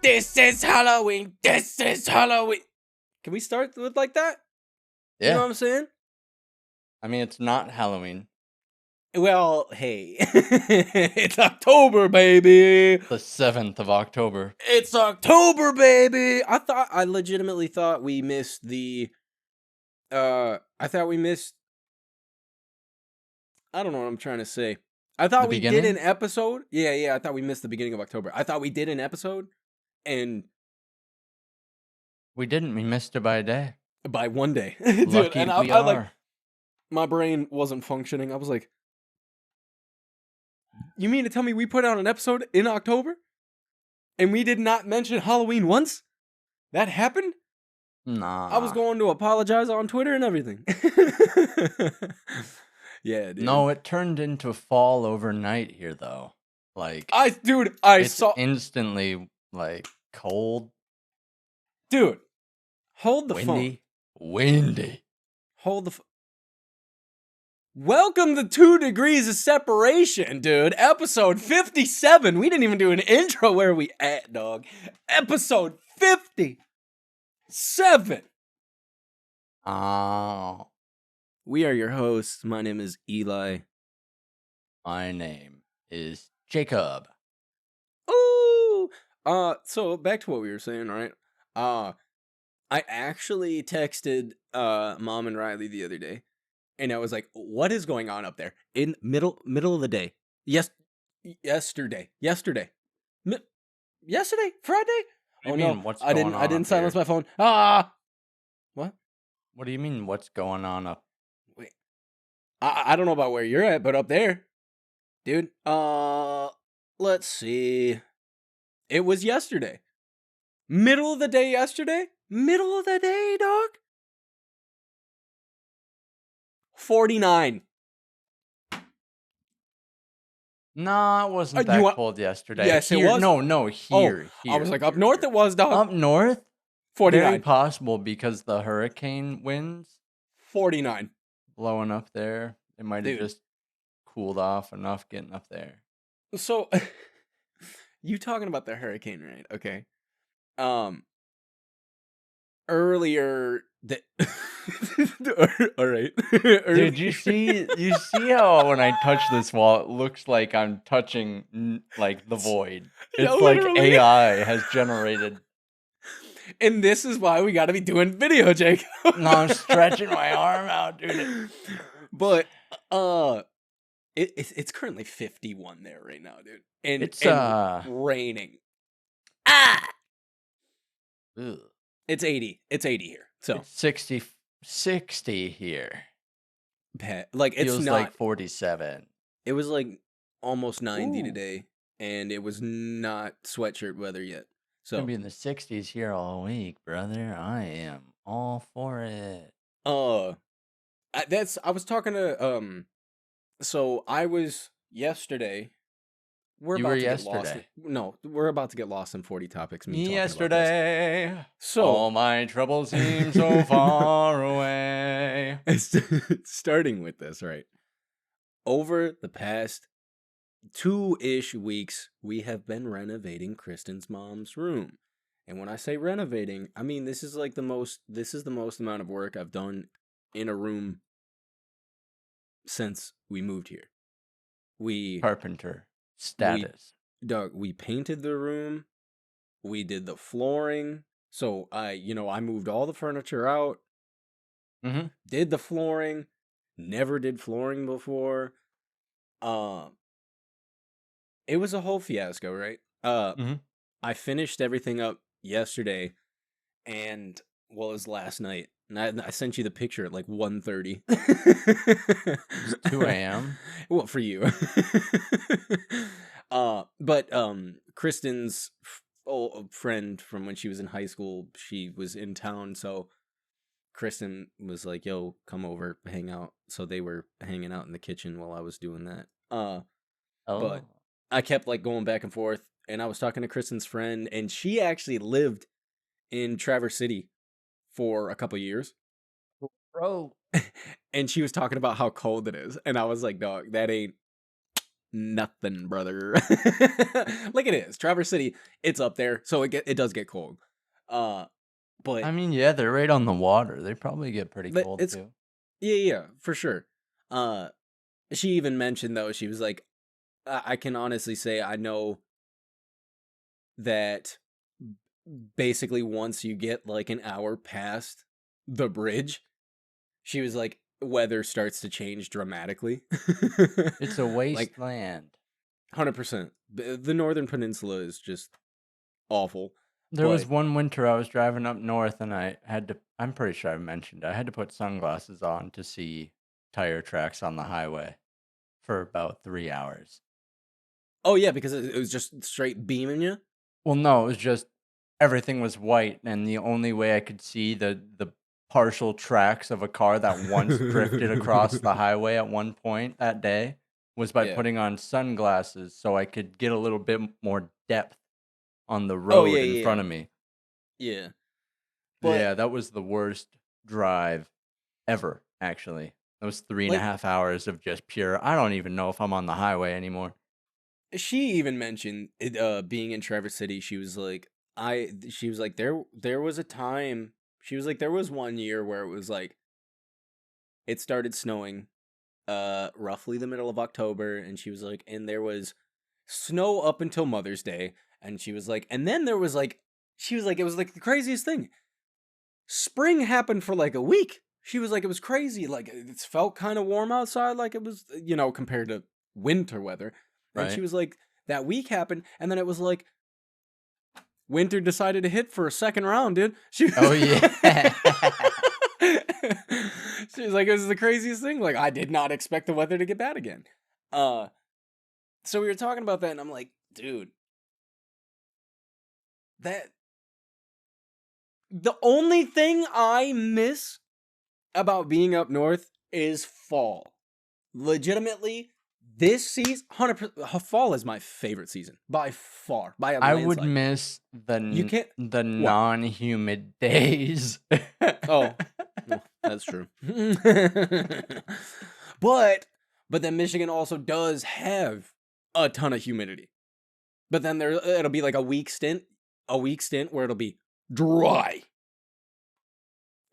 This is Halloween. This is Halloween. Can we start with like that? Yeah. You know what I'm saying? I mean, it's not Halloween. Well, hey. It's October, baby. The 7th of October. It's October, baby. I legitimately thought we missed the I don't know what I'm trying to say. I thought The we did beginning? an episode. Yeah, I thought we missed the beginning of October. I thought we did an episode and We didn't. We missed it by a day. by one day. Dude, Lucky and we I are. like my brain wasn't functioning. I was like, you mean to tell me we put out an episode in October and we did not mention Halloween once? That happened? Nah. I was going to apologize on Twitter and everything. Yeah, dude. No, it turned into fall overnight here, though. Like, I it's saw. instantly, like, cold, Dude, hold the phone. windy. Hold the phone. Welcome to 2 Degrees of Separation, dude. Episode 57. We didn't even do an intro. Where are we at, dog? Episode 57. Oh, We are your hosts. My name is Eli. my name is Jacob. Ooh. So back to what we were saying, right? I actually texted Mom and Riley the other day, and I was like, "What is going on up there in middle of the day? Yesterday, yesterday, Friday. What do you mean, what's I going on didn't up silence here? my phone. What? What do you mean, what's going on up? Wait, I don't know about where you're at, but up there, dude. Let's see. It was yesterday. Middle of the day yesterday? Middle of the day, dog? 49. Nah, it wasn't You that cold yesterday. Yes, Here- it was. No, here. I was like, up here, north here. it was, dog. Up north? Very 49. possible because the hurricane winds 49. blowing up there. It might have Dude. just cooled off enough getting up there. So, you talking about the hurricane, right? Okay. Earlier that all right. Dude, you see how when I touch this wall, it looks like I'm touching like the void. Yeah, It's like literally. AI has generated. And this is why we got to be doing video, Jake. No, I'm stretching my arm out, dude. But it's currently 51 there right now, dude. And It's raining. Ugh. It's 80. It's 80 here. So It's 60 here. like it's Feels not like 47. It was like almost 90 Ooh. today, and it was not sweatshirt weather yet. It's gonna So be in the 60s here all week, brother. I am all for it. I was talking to so I was yesterday. We're You about were to get lost. yesterday. No, we're about to get lost in 40 topics. Me talking about this. Yesterday, So all my troubles seem so far away. starting with this, right? Over the past 2-ish weeks, we have been renovating Kristen's mom's room. And when I say renovating, I mean this is the most amount of work I've done in a room since we moved here. Carpenter status. We painted the room, we did the flooring. So I moved all the furniture out, Mm-hmm. did the flooring, never did flooring before. It was a whole fiasco, right? Mm-hmm. I finished everything up yesterday, and it was last night. And I sent you the picture at like 1:30. It's 2 a.m. Well, for you. But Kristen's old friend from when she was in high school, she was in town, so Kristen was like, "Yo, come over, hang out." So they were hanging out in the kitchen while I was doing that. But I kept like going back and forth, and I was talking to Kristen's friend, and she actually lived in Traverse City for a couple years. Bro. And she was talking about how cold it is, and I was like, "Dog, that ain't nothing, brother. Like it is. Traverse City, it's up there, so it does get cold. But I mean, yeah, they're right on the water. They probably get pretty cold it's too. yeah, for sure. She even mentioned though, she was like, I can honestly say I know that basically once you get like an hour past the bridge, she was like, weather starts to change dramatically. It's a Like wasteland. 100%. The Northern Peninsula is just awful. There was But one winter I was driving up north and I'm pretty sure I mentioned, I had to put sunglasses on to see tire tracks on the highway for about 3 hours. oh yeah, because it was just straight beaming you. Well, no, it was just everything was white, and the only way I could see the partial tracks of a car that once drifted across the highway at one point that day was by Yeah. putting on sunglasses so I could get a little bit more depth on the Oh yeah, road in yeah, front of me. yeah. But Yeah, that was the worst drive ever, actually. That was three and a like half hours of just pure. I don't even know if I'm on the highway anymore. she even mentioned it, being in Traverse City. She was like, she was like, there was a time. She was like, there was one year where it was like, it started snowing, roughly the middle of October, and she was like, and there was snow up until Mother's Day, and she was like, and then there was like, she was like, it was like the craziest thing. Spring happened for like a week. She was like, it was crazy. Like it felt kind of warm outside, like it was, compared to winter weather. And she Right? was like, that week happened, and then it was like winter decided to hit for a second round, dude. She was, Oh, yeah. she was like, it was the craziest thing. Like I did not expect the weather to get bad again. So we were talking about that, and I'm like, dude, that the only thing I miss about being up north is fall. Legitimately, this season, 100%, fall is my favorite season by far, by a I would landslide. miss You can't. the What? non-humid days. Oh, well, that's true. but then Michigan also does have a ton of humidity. But then it'll be like a week stint where it'll be dry.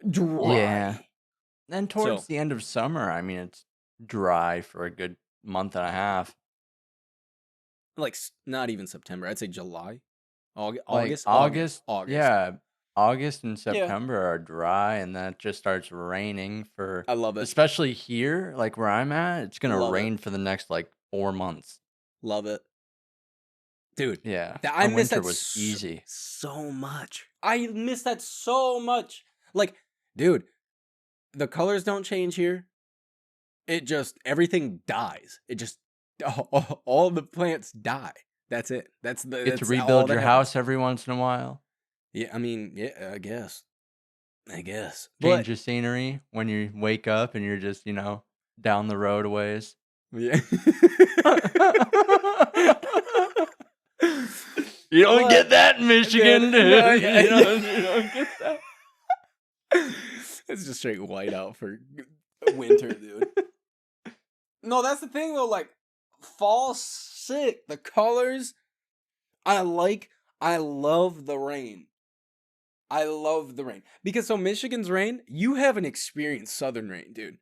Yeah. Dry. And So, towards the end of summer, I mean, it's dry for a good month and a half. like not even September. I'd say July. Like August. August, August. yeah, August and Yeah. September are dry, and then it just starts raining for, I love it. especially here, like where I'm at, it's gonna Love it. rain for the next like 4 months. Love it. Dude, Yeah, I our miss winter that was easy. so much. I miss that so much. Like, dude, the colors don't change here. It just, everything dies. It just, all the plants die. That's it. Get to that's all rebuild that your happens. house every once in a while. Yeah, I mean, yeah, I guess. Change But, the scenery when you wake up and you're just, down the road a ways. yeah. You don't get that in Michigan, dude. No, You don't get that. It's just straight white out for winter, dude. No, that's the thing though. Like, fall's sick. The colors, I love the rain. I love the rain because so Michigan's rain, you haven't experienced Southern rain, dude.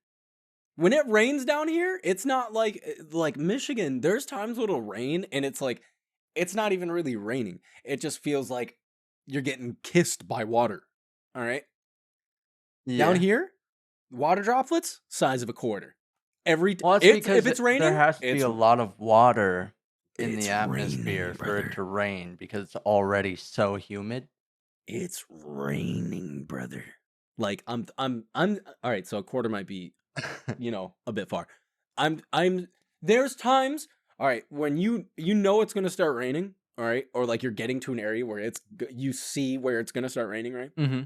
When it rains down here, it's not like Michigan. There's times when it'll rain and it's like it's not even really raining. It just feels like you're getting kissed by water. All right. Down Yeah. here, water droplets size of a quarter. Well, that's If because it's there raining, has to be a lot of water in it's the raining, atmosphere for it brother. to rain because it's already so humid. It's raining, brother. Like I'm all right, so a quarter might be, a bit far. I'm there's times, all right, when you know it's going to start raining, all right? Or like you're getting to an area where you see where it's going to start raining, right? Mm-hmm.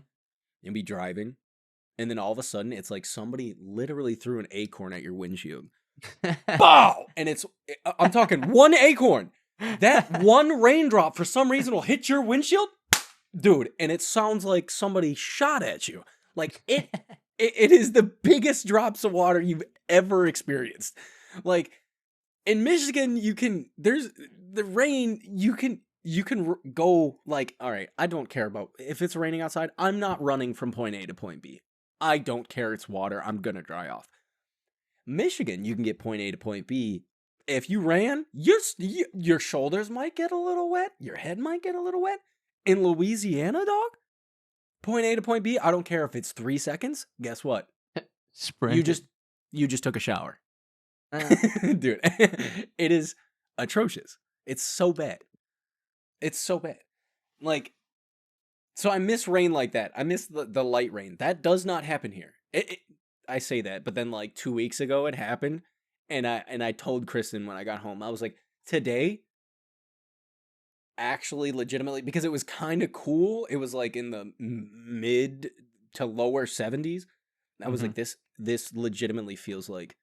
You'll be driving, and then all of a sudden it's like somebody literally threw an acorn at your windshield. Bow! And I'm talking one acorn. That one raindrop for some reason will hit your windshield. Dude, and it sounds like somebody shot at you. Like it is the biggest drops of water you've ever experienced. Like In Michigan, there's the rain, you can go like, all right, I don't care about if it's raining outside. I'm not running from point A to point B. I don't care. It's water. I'm going to dry off. Michigan, you can get point A to point B. If you ran, your shoulders might get a little wet. Your head might get a little wet. In Louisiana, dog, point A to point B, I don't care if it's 3 seconds. Guess what? Sprint. You just took a shower. Dude, it is atrocious. It's so bad. It's so bad. Like, so I miss rain like that. I miss the light rain. That does not happen here. I say that, but then like 2 weeks ago it happened, and I told Kristen when I got home, I was like, today, actually, legitimately, because it was kind of cool. It was like in the mid to lower 70s. I was like, this legitimately feels like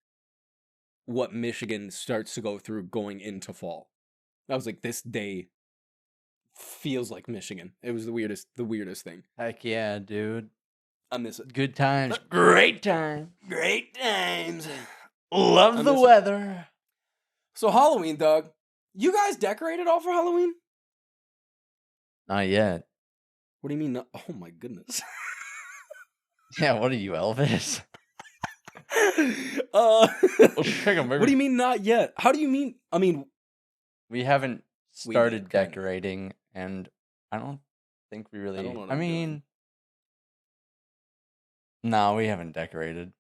what Michigan starts to go through going into fall. I was like, this day feels like Michigan. It was the weirdest thing. Heck yeah, dude. I miss it. Good times. Great times. Great times. Love the weather. So Halloween, Doug. You guys decorated all for Halloween? Not yet. What do you mean? Not? Oh my goodness. Yeah, what are you, Elvis? What do you mean not yet? How do you mean? I mean, we haven't started did, kinda. decorating, and I don't think we really. I don't know what I I'm mean, doing. no, we haven't decorated.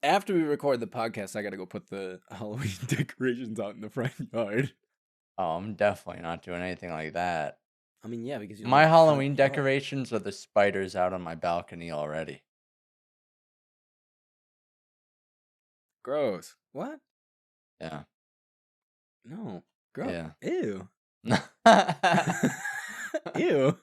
After we record the podcast, I gotta go put the Halloween decorations out in the front yard. Oh, I'm definitely not doing anything like that. I mean, yeah, because you don't My have a front Halloween yard. decorations are the spiders out on my balcony already. Gross. What? Yeah. No. Gross. Yeah. Ew. Ew.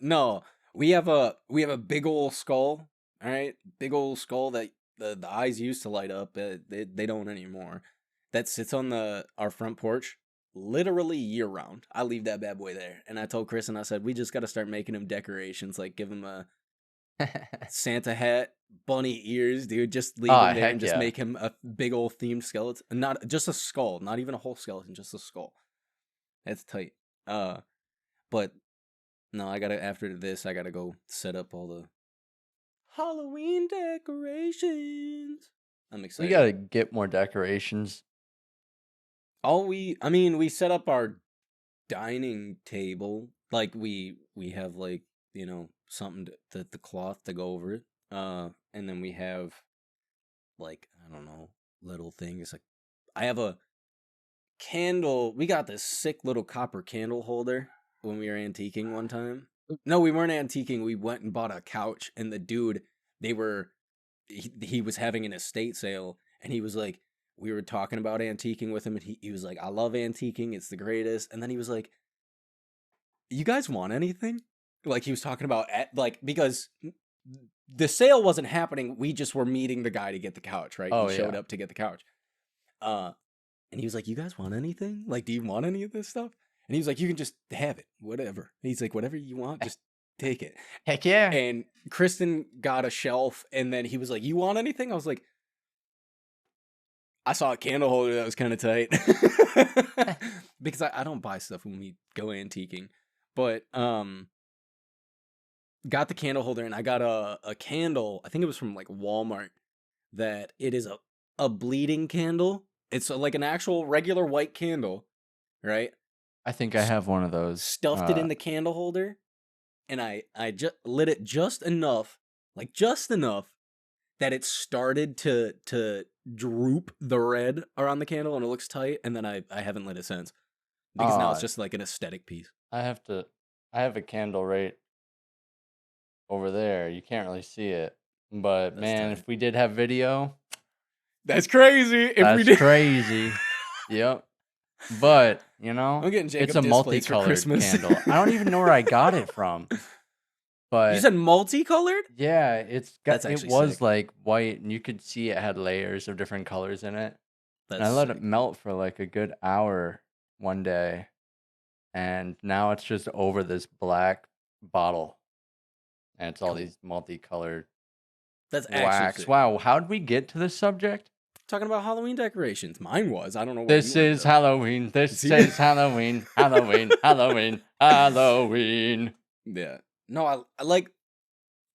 No. We have a big old skull. All right, big old skull that the eyes used to light up. They don't anymore. That sits on our front porch, literally year round. I leave that bad boy there, and I told Chris, and I said, we just got to start making him decorations, like give him a Santa hat, bunny ears, dude. Just leave him there and just make him a big old themed skeleton. Not just a skull, not even a whole skeleton, just a skull. That's tight. But no, after this, I gotta go set up all the Halloween decorations. I'm excited. We gotta get more decorations. We set up our dining table. Like we have like, something the cloth to go over it. And then we have like, I don't know, little things. Like I have a candle. We got this sick little copper candle holder when we were antiquing one time. No, we weren't antiquing. We went and bought a couch, and the dude, he was having an estate sale, and he was like, we were talking about antiquing with him, and he was like, I love antiquing. It's the greatest. And then he was like, you guys want anything? Like he was talking about, because the sale wasn't happening. We just were meeting the guy to get the couch, right? He showed up to get the couch. And he was like, you guys want anything? Like, do you want any of this stuff? And he was like, you can just have it, whatever. He's like, whatever you want, just take it. Heck yeah. And Kristen got a shelf, and then he was like, you want anything? I was like, I saw a candle holder that was kind of tight. Because I don't buy stuff when we go antiquing. But got the candle holder, and I got a candle, I think it was from like Walmart, that it is a bleeding candle. It's like an actual regular white candle, right? I think I have one of those. Stuffed it in the candle holder, and I just lit it just enough that it started to droop the red around the candle, and it looks tight. And then I haven't lit it since, because now it's just like an aesthetic piece. I have a candle right over there. You can't really see it, but that's man, tight. If we did have video, that's crazy. That's crazy. Yep. But, I'm getting Jacob it's a multicolored candle. I don't even know where I got it from. But you said multicolored? Yeah, it was sick. like white, and you could see it had layers of different colors in it. And I let it melt for like a good hour one day, and now it's just over this black bottle, and it's all these multicolored That's wax. sick. Wow, how did we get to this subject? talking about Halloween decorations. Mine was. I don't know what This you wanted is to- Halloween. This See? is Halloween. Halloween. Halloween. Halloween. Yeah. No, I like.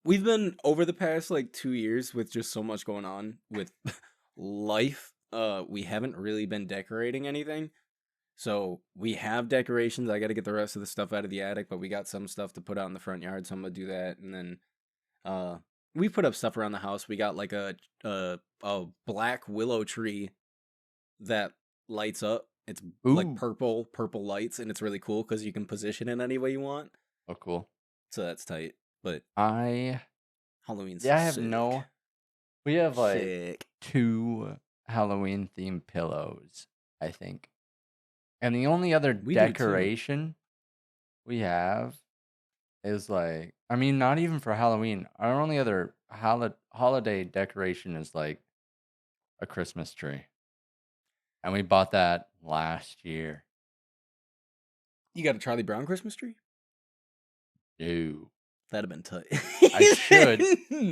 We've been over the past like 2 years with just so much going on with life. We haven't really been decorating anything. So we have decorations. I got to get the rest of the stuff out of the attic, but we got some stuff to put out in the front yard, so I'm gonna do that. And then we put up stuff around the house. We got like a black willow tree that lights up. It's like Ooh. purple lights, and it's really cool because you can position it any way you want. Oh, cool. So that's tight. But I Halloween's have sick. no. We have like Sick. 2 Halloween themed pillows, I think. And the only other We do too. decoration we have is like, I mean, not even for Halloween. Our only other holiday decoration is like a Christmas tree. And we bought that last year. You got a Charlie Brown Christmas tree? No. That'd have been tight. I should.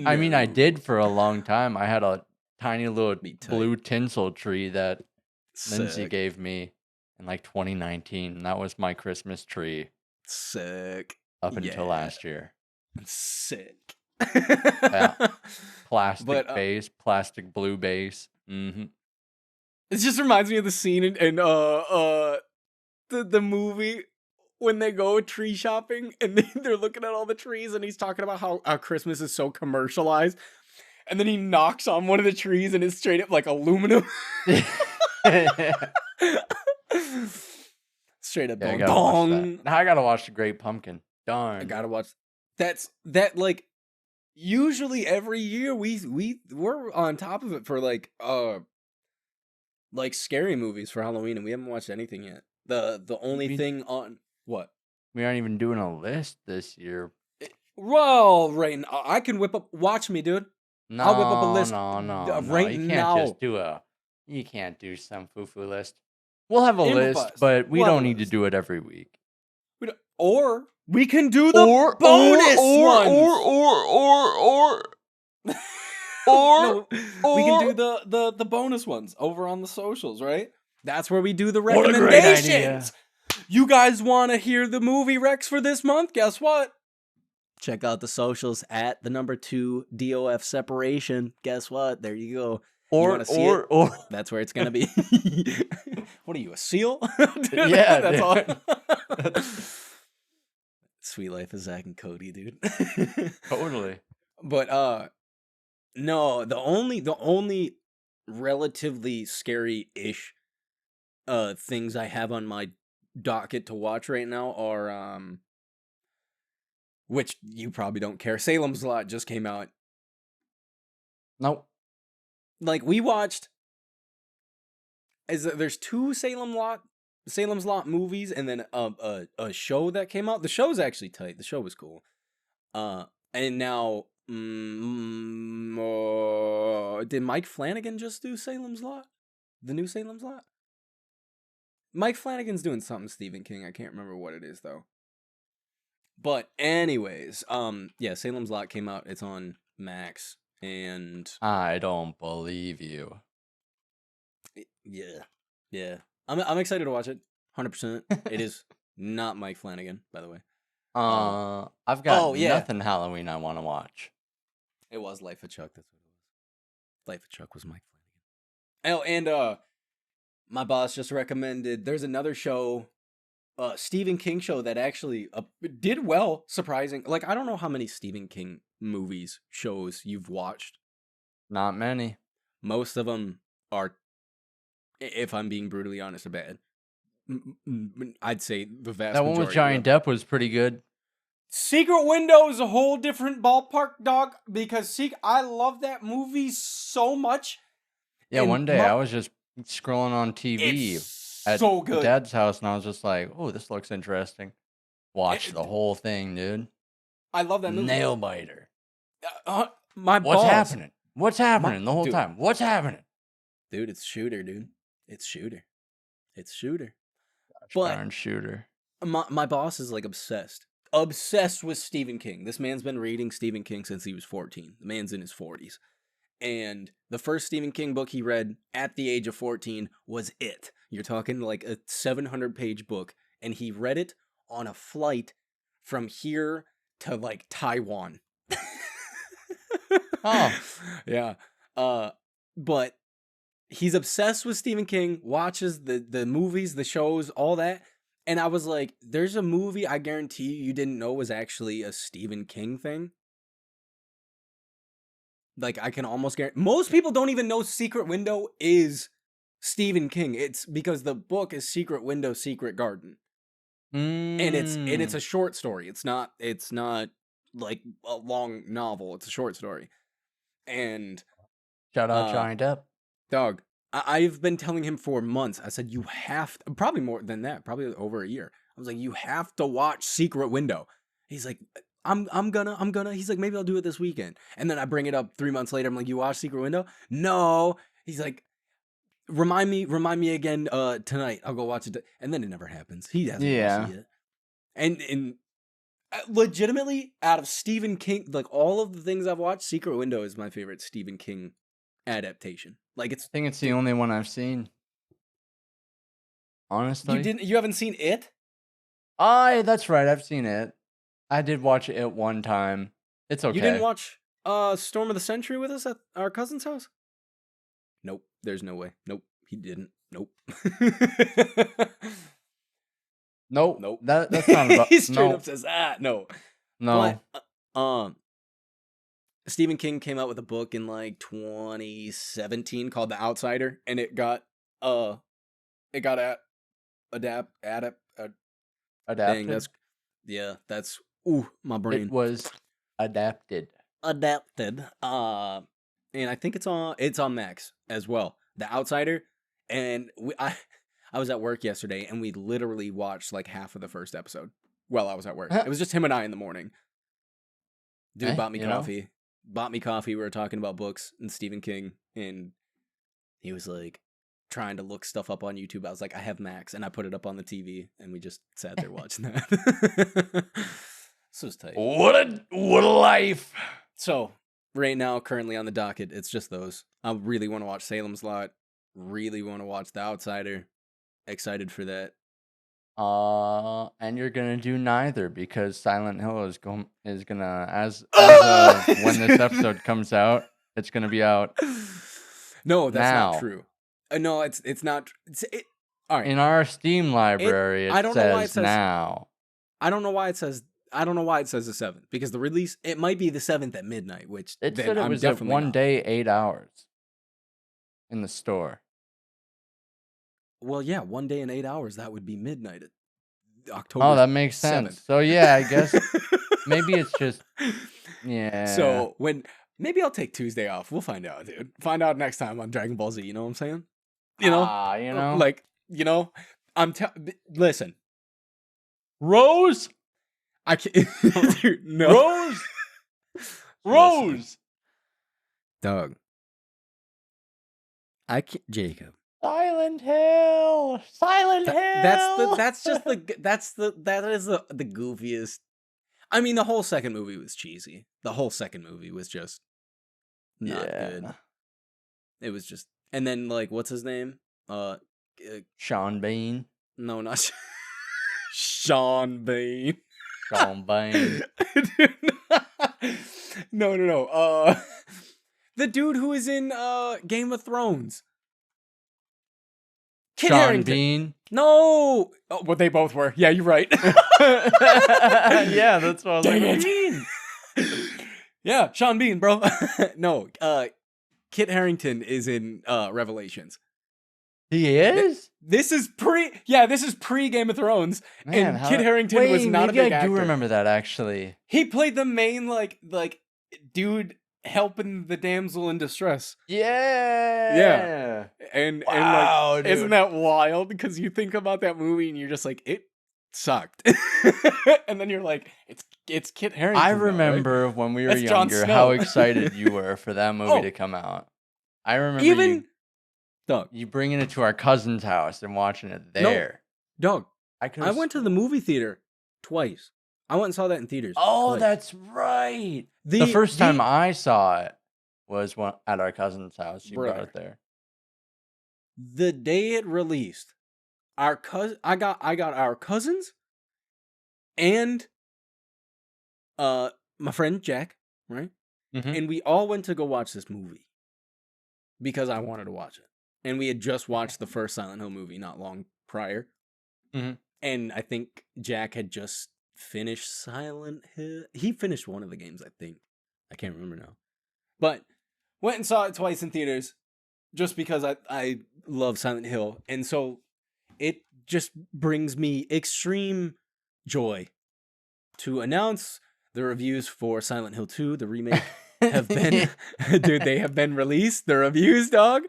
I mean, I No. did for a long time. I had a tiny little Be tight. blue tinsel tree that Lindsay Sick. gave me in like 2019. That was my Christmas tree Sick. up until Yeah. last year. Sick. Yeah. Plastic But, base, plastic blue base. Mm-hmm. It just reminds me of the scene in the movie when they go tree shopping and they're looking at all the trees and he's talking about how Christmas is so commercialized, and then he knocks on one of the trees and it's straight up like aluminum. Straight up Yeah, I bong, gotta watch bong. that. Now I gotta watch The Great Pumpkin. Darn. I gotta watch. That like usually every year we're on top of it for like scary movies for Halloween, and we haven't watched anything yet. The only We- thing on what? We aren't even doing a list this year. Well, right now I can whip up. Watch me, dude. No, I'll whip up a list no. right You can't now. just do you can't do some foo-foo list. We'll have a Improvise. list, but we We'll have don't a need to list. do it every week. Or we can do the bonus ones. No, we can do the bonus ones over on the socials, right? That's where we do the What a great idea. recommendations. You guys want to hear the movie Rex for this month? Guess what? Check out the socials at the number 2 DOF separation. Guess what? There you go. Or That's where it's gonna be. What are you, a seal? Yeah, that's dude. all. Sweet Life of Zach and Cody, dude. Totally. But no, the only relatively scary-ish things I have on my docket to watch right now are which you probably don't care. Salem's Lot just came out. Nope. Like we watched there's 2 Salem's Lot movies and then a show that came out. The show's actually tight. The show was cool. And now did Mike Flanagan just do Salem's Lot? The new Salem's Lot? Mike Flanagan's doing something Stephen King. I can't remember what it is though. But anyways, yeah, Salem's Lot came out. It's on Max, and I don't believe you. yeah. I'm excited to watch it. 100%. It is not Mike Flanagan, by the way. I've got yeah. nothing Halloween I want to watch. It was Life of Chuck. That's what it was. Life of Chuck was Mike Flanagan. Oh, and my boss just recommended. There's another show, Stephen King show that actually did well. Surprising. Like I don't know how many Stephen King movies, shows you've watched. Not many. Most of them are, if I'm being brutally honest, bad. I'd say the vast That one with majority Johnny of them. Depp was pretty good. Secret Window is a whole different ballpark, dog, because I love that movie so much. Yeah, And one day I was just scrolling on TV It's at so good. Dad's house, and I was just like, "Oh, this looks interesting." Watch the whole thing, dude. I love that movie. Nail biter. My What's balls. happening? What's happening the whole dude. time? What's happening? Dude, it's Shooter, dude. It's Shooter. It's Shooter. Darn shooter. My boss is like obsessed with Stephen King. This man's been reading Stephen King since he was 14. The man's in his 40s. And the first Stephen King book he read at the age of 14 was It. You're talking like a 700-page book, and he read it on a flight from here to like Taiwan. Oh. Yeah. But he's obsessed with Stephen King, watches the movies, the shows, all that. And I was like, there's a movie I guarantee you didn't know was actually a Stephen King thing. Like, I can almost guarantee. Most people don't even know Secret Window is Stephen King. It's because the book is Secret Window, Secret Garden. And it's a short story. It's not like a long novel. It's a short story. And Shout out Johnny Depp. dog, I've been telling him for months. I said, you have to, probably more than that, probably over a year. I was like, you have to watch Secret Window. He's like, I'm gonna. He's like, maybe I'll do it this weekend. And then I bring it up 3 months later. I'm like, you watch Secret Window? No. He's like, remind me again tonight. I'll go watch it. And then it never happens. He doesn't see it. And legitimately, out of Stephen King, like all of the things I've watched, Secret Window is my favorite Stephen King adaptation. Like, I think it's the only one I've seen. Honestly, you haven't seen it? That's right. I've seen it. I did watch it at one time. It's okay. You didn't watch Storm of the Century with us at our cousin's house? Nope. There's no way. Nope. He didn't. Nope. Nope. That's not about. He straight up says, no. No. But, Stephen King came out with a book in like 2017 called The Outsider, and it got adapted. Dang, that's my brain. It was adapted. And I think it's on Max as well. The Outsider, and I was at work yesterday, and we literally watched like half of the first episode while I was at work. It was just him and I in the morning. Dude bought me coffee. Bought me coffee. We were talking about books and Stephen King, and he was like trying to look stuff up on YouTube. I was like, I have Max, and I put it up on the TV, and we just sat there watching that. So it's tight. What a life. So right now, currently on the docket, it's just those. I really want to watch Salem's Lot. Really want to watch The Outsider. Excited for that. And you're gonna do neither because Silent Hill is gonna as of when this episode comes out, it's gonna be out. No, that's not true. No, it's not. All right. In our Steam library, it says now. I don't know why it says the 7th, because the release, it might be the 7th at midnight, which it said it was at 1 day, 8 hours in the store. Well, yeah, 1 day and 8 hours. That would be midnight at October. Oh, that makes sense. 7th. So yeah, I guess maybe it's just So maybe I'll take Tuesday off. We'll find out, dude. Find out next time on Dragon Ball Z. You know what I'm saying? Listen, Rose. I can't. Dude, no. Rose. Dog. I can't. Jacob. Silent Hill. That is the goofiest. I mean, the whole second movie was cheesy. The whole second movie was just not good. It was just, and then like, what's his name? Sean Bean. No, not Sean Bean. Sean Bean. No. The dude who is in Game of Thrones. Kit Sean Harington. Bean. No. Oh, well, they both were. Yeah, you're right. Yeah, that's what I was like. Yeah, Sean Bean, bro. No, Kit Harington is in Revelations. He is? This is pre Game of Thrones. Man, and Kit Harington was not a big actor. I do remember that, actually. He played the main like dude helping the damsel in distress. Yeah. And wow, like, dude. Isn't that wild? Because you think about that movie and you're just like, it sucked. And then you're like, it's Kit Harington. I remember when we were younger how excited you were for that movie to come out. I remember you bringing it to our cousin's house and watching it there. No, dog. I went to the movie theater twice. I went and saw that in theaters. Oh, that's right. The first time I saw it was at our cousin's house. He brought Brother. it there. The day it released, I got our cousins and my friend Jack, right? Mhm. And we all went to go watch this movie because I wanted to watch it. And we had just watched the first Silent Hill movie not long prior. Mhm. And I think Jack had just finished Silent Hill. He finished one of the games, I think. I can't remember now. But went and saw it twice in theaters just because I love Silent Hill. And so it just brings me extreme joy to announce the reviews for Silent Hill 2, the remake, have been, dude, they have been released. The reviews, dog.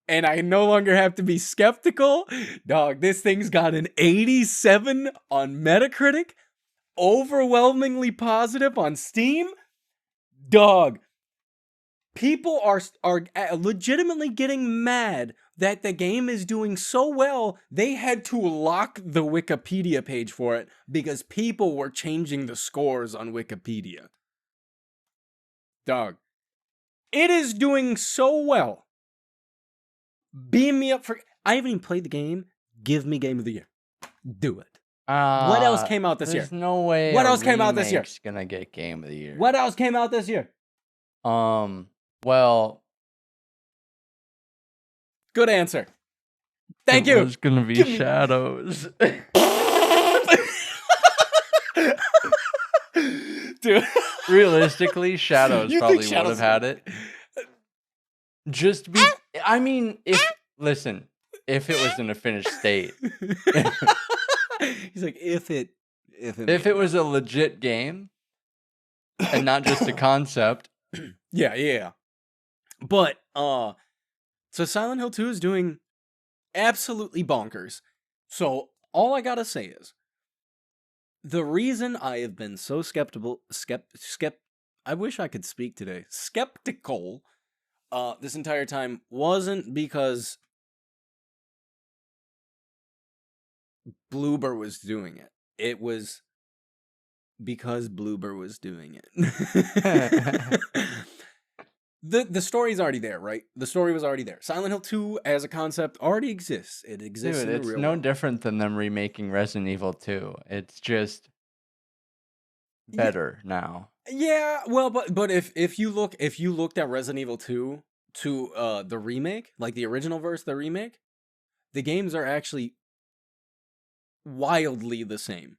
And I no longer have to be skeptical. Dog, this thing's got an 87 on Metacritic, overwhelmingly positive on Steam. Dog, people are legitimately getting mad that the game is doing so well, they had to lock the Wikipedia page for it because people were changing the scores on Wikipedia. Dog, it is doing so well. Beam me up for... I haven't even played the game. Give me Game of the Year. Do it. What else came out this year? There's no way. What else came out this year? It's gonna get Game of the Year. What else came out this year? Well, good answer. Thank you. It's gonna be Shadows. Dude. Realistically, Shadows You probably think would Shadows- have had it. Just be. I mean, if it was in a finished state, He's like, if it was a legit game and not just a concept. Yeah. But so Silent Hill 2 is doing absolutely bonkers. So all I gotta say is the reason I have been so skeptical I wish I could speak today. Skeptical this entire time wasn't because Bloober was doing it. It was because Bloober was doing it. The story's already there, right? The story was already there. Silent Hill 2 as a concept already exists. It exists Dude, in the it's real no world. different than them remaking Resident Evil 2. It's just better now. Yeah, well, but if you looked at Resident Evil 2 to the remake, like the original versus the remake, the games are actually wildly the same.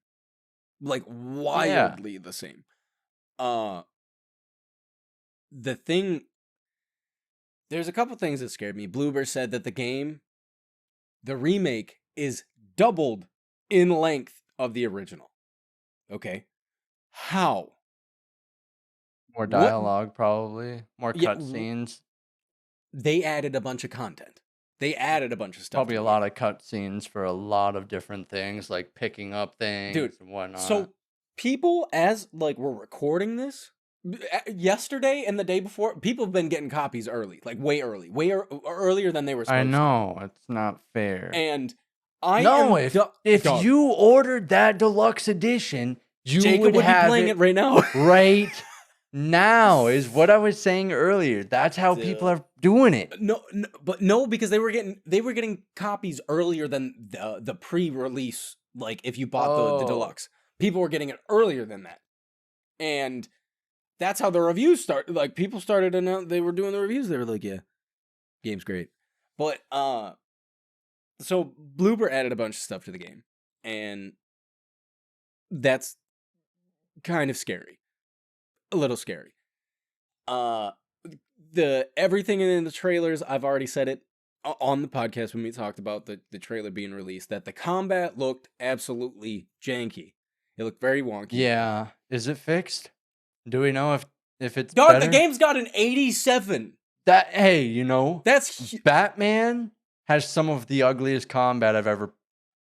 Like wildly the same. The thing, there's a couple things that scared me. Bloober said that the remake is doubled in length of the original. Okay. How? More dialogue, probably. More cutscenes. They added a bunch of content. They added a bunch of stuff. Probably a lot of cutscenes for a lot of different things, like picking up things and whatnot. So people, as like we're recording this, yesterday and the day before, people have been getting copies early, like way early, earlier than they were supposed to. I know, it's not fair. And if you ordered that deluxe edition, Jacob would be playing it right now. Right now is what I was saying earlier. That's how people are doing it. No, because they were getting copies earlier than the pre-release. Like if you bought the deluxe, people were getting it earlier than that, and that's how the reviews started. Like people started and they were doing the reviews. They were like, "Yeah, game's great," but so Bloober added a bunch of stuff to the game, and that's kind of scary. A little scary. The everything in the trailers, I've already said it on the podcast when we talked about the trailer being released, that the combat looked absolutely janky. It looked very wonky. Yeah. Is it fixed? Do we know if it's Dog, better? the game's got an 87. That's Batman has some of the ugliest combat I've ever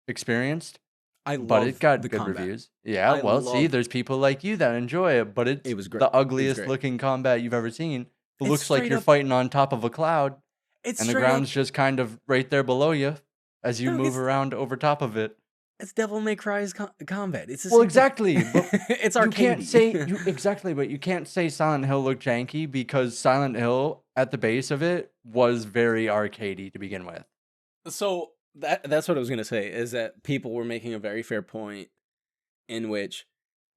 experienced. But it got good reviews. Yeah, there's people like you that enjoy it, but it was great. The ugliest looking combat you've ever seen. It looks like you're fighting on top of a cloud, and the ground's just kind of right there below you as you move around over top of it. It's Devil May Cry's combat. It's the Well, same thing. exactly, but It's you can't say arcadey. but you can't say Silent Hill looked janky because Silent Hill at the base of it was very arcadey to begin with. So that's what I was gonna say, is that people were making a very fair point in which,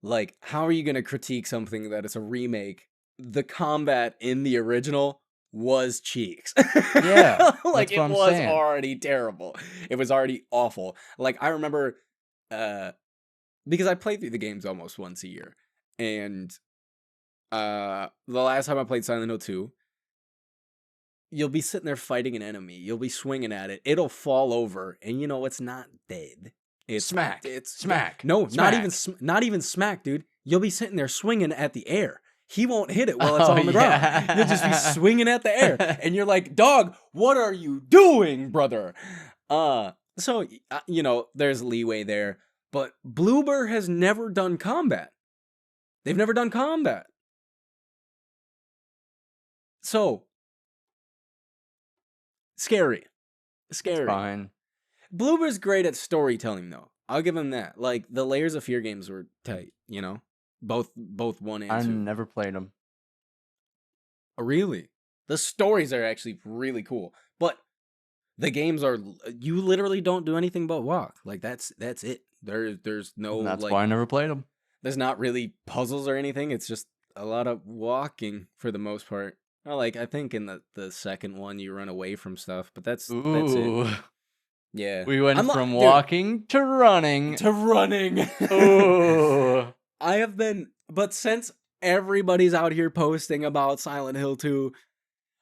like, how are you gonna critique something that is a remake? The combat in the original was cheeks. Yeah, Like, that's what it I'm was saying. already terrible. It was already awful. Like, I remember, uh, because I play through the games almost once a year, and the last time I played Silent Hill 2, you'll be sitting there fighting an enemy. You'll be swinging at it. It'll fall over, and it's not dead. Smack, It's smack, no, smack. not even smack, dude. You'll be sitting there swinging at the air. He won't hit it while it's Oh on the ground. You'll just be swinging at the air, and you're like, "Dog, what are you doing, brother?" So there's leeway there, but Bloober has never done combat. They've never done combat. So scary. It's Scary. fine. Bloober's great at storytelling, though. I'll give him that. Like, the Layers of Fear games were tight, Both 1 and I 2. never played them. Oh, really? The stories are actually really cool. But the games are, you literally don't do anything but walk. Like, that's it. There's no, That's like, why I never played them. there's not really puzzles or anything. It's just a lot of walking for the most part. Like, I think in the second one you run away from stuff, but that's it. Ooh, Yeah. we went from Dude, walking to running. to running. Ooh. I have been, but since everybody's out here posting about Silent Hill 2,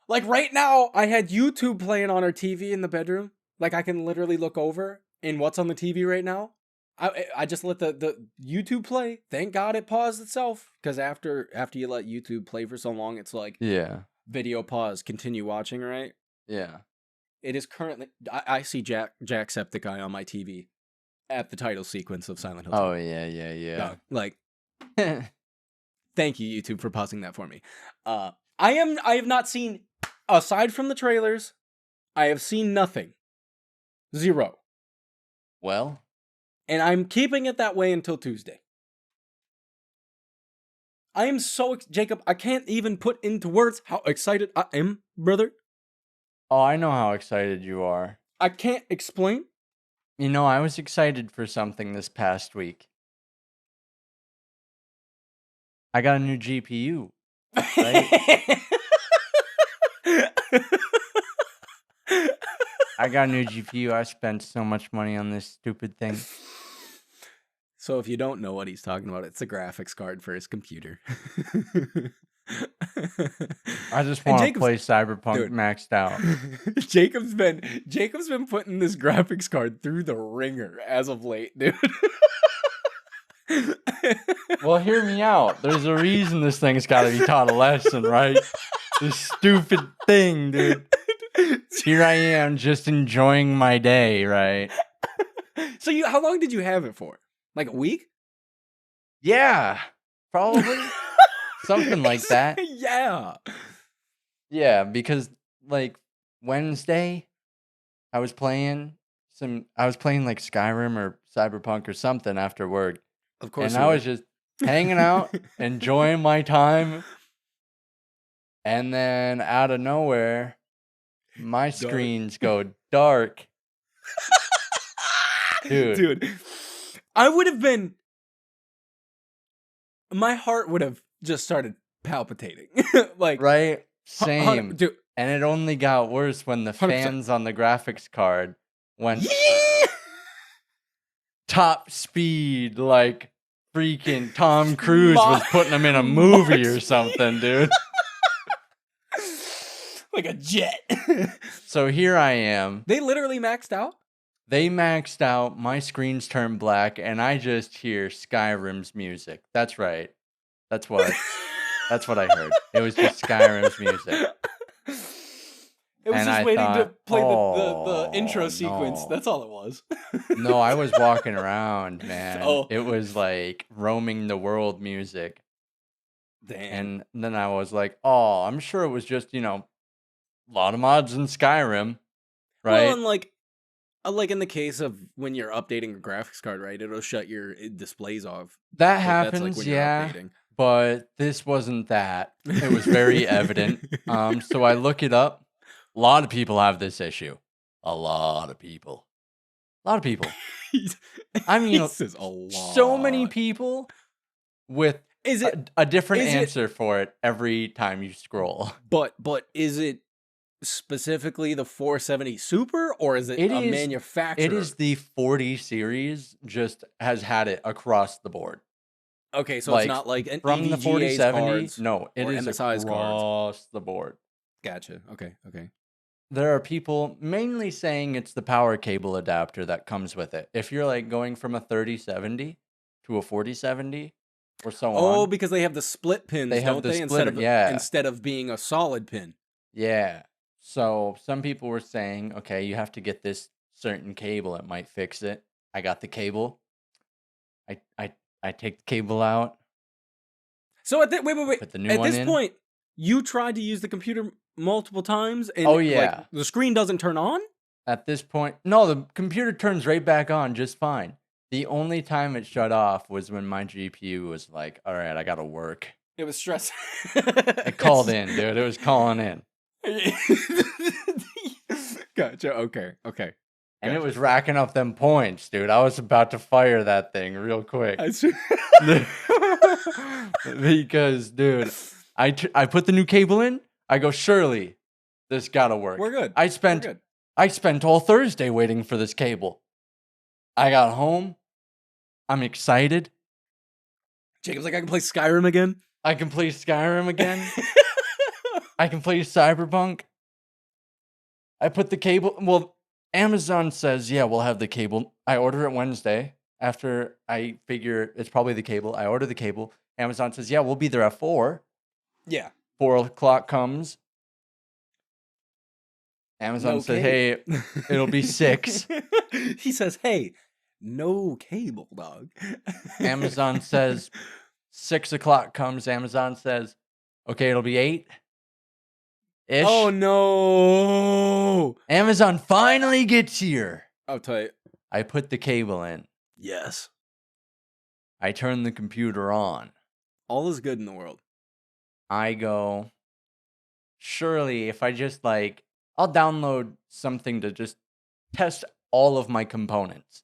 like right now, I had YouTube playing on our TV in the bedroom. Like, I can literally look over and what's on the TV right now. I just let the YouTube play. Thank God it paused itself, because after you let YouTube play for so long, it's like, Yeah. video pause, continue watching, right? Yeah. It is currently, I see Jacksepticeye on my TV at the title sequence of Silent Hill 2. Oh yeah. Like, thank you, YouTube, for pausing that for me. I have not seen, aside from the trailers, I have seen nothing. Zero. Well, And I'm keeping it that way until Tuesday. I am so, Jacob, I can't even put into words how excited I am, brother. oh, I know how excited you are. I can't explain. I was excited for something this past week. I got a new GPU. Right? I got a new GPU. I spent so much money on this stupid thing. So if you don't know what he's talking about, it's a graphics card for his computer. I just want to play Cyberpunk dude, maxed out. Jacob's been putting this graphics card through the ringer as of late, dude. Well, hear me out. There's a reason this thing's got to be taught a lesson, right? This stupid thing, dude. Here I am just enjoying my day, right? So how long did you have it for? Like a week? Yeah, probably. Something like that. Yeah. Yeah, because like Wednesday, I was playing like Skyrim or Cyberpunk or something after work. Of course. And I was just hanging out, enjoying my time. And then out of nowhere, my screens go dark. Dude, I would have been, my heart would have just started palpitating. Like, right? Same. Dude. And it only got worse when the 100%. Fans on the graphics card went top speed, like freaking Tom Cruise was putting them in a movie or something, dude. Like a jet. So here I am. They literally maxed out? They maxed out, my screens turned black, and I just hear Skyrim's music. That's right. That's what I heard. It was just Skyrim's music. It was just waiting to play the intro sequence. No. That's all it was. No, I was walking around, man. It was like roaming the world music. Damn. And then I was like, oh, I'm sure it was just, a lot of mods in Skyrim. Right? Well, and like, Like in the case of when you're updating a graphics card, right? It'll shut your displays off. That That's like happens, when you're yeah. updating. But this wasn't that. It was very evident. So I look it up. A lot of people have this issue. A lot of people. I mean, This is a lot. so many people with Is it a different is it- answer for it every time you scroll. but is it specifically the 470 Super, or is it It a is- manufacturer? It is the 40 series, just has had it across the board. Okay, so like, it's not like an From the EVGA's 4070, cards. no, it or is MSI's cards. across the board. Gotcha. Okay. There are people mainly saying it's the power cable adapter that comes with it. If you're like going from a 3070 to a 4070 or so Oh, on. because they have the split pins, They have don't the they? splitter, yeah. Instead of being a solid pin. Yeah. So some people were saying, okay, you have to get this certain cable. It might fix it. I got the cable. I take the cable out. So wait. Put the new At one this in. point, you tried to use the computer multiple times, and Oh, yeah. the screen doesn't turn on. At this point, no, the computer turns right back on just fine. The only time it shut off was when my GPU was like, all right, I got to work. It was stress. It called in, dude. It was calling in. Gotcha. Okay. And it was racking up them points, dude. I was about to fire that thing real quick. Because, dude, I put the new cable in. I go, surely this got to work. We're good. I spent all Thursday waiting for this cable. I got home. I'm excited. Jacob's like, I can play Skyrim again. I can play Skyrim again. I can play Cyberpunk. I put the cable. Well, Amazon says, yeah, we'll have the cable. I order it Wednesday. After I figure it's probably the cable, I order the cable. Amazon says, yeah, we'll be there at 4. Yeah. 4 o'clock comes. Amazon says, hey, it'll be 6. He says, hey, no cable, dog. Amazon says 6 o'clock comes. Amazon says, okay, it'll be 8. Ish. Oh no! Amazon finally gets here. I'll tell you. I put the cable in. Yes. I turn the computer on. All is good in the world. I go, surely if I just I'll download something to just test all of my components.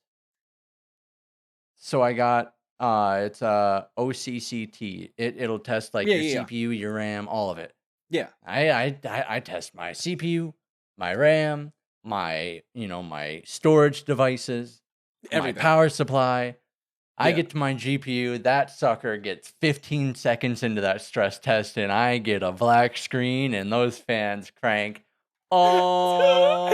So I got, it's OCCT. It'll test your CPU, your RAM, all of it. Yeah. I test my CPU, my RAM, my storage devices, Everything. my power supply. I get to my GPU. That sucker gets 15 seconds into that stress test, and I get a black screen, and those fans crank. Oh,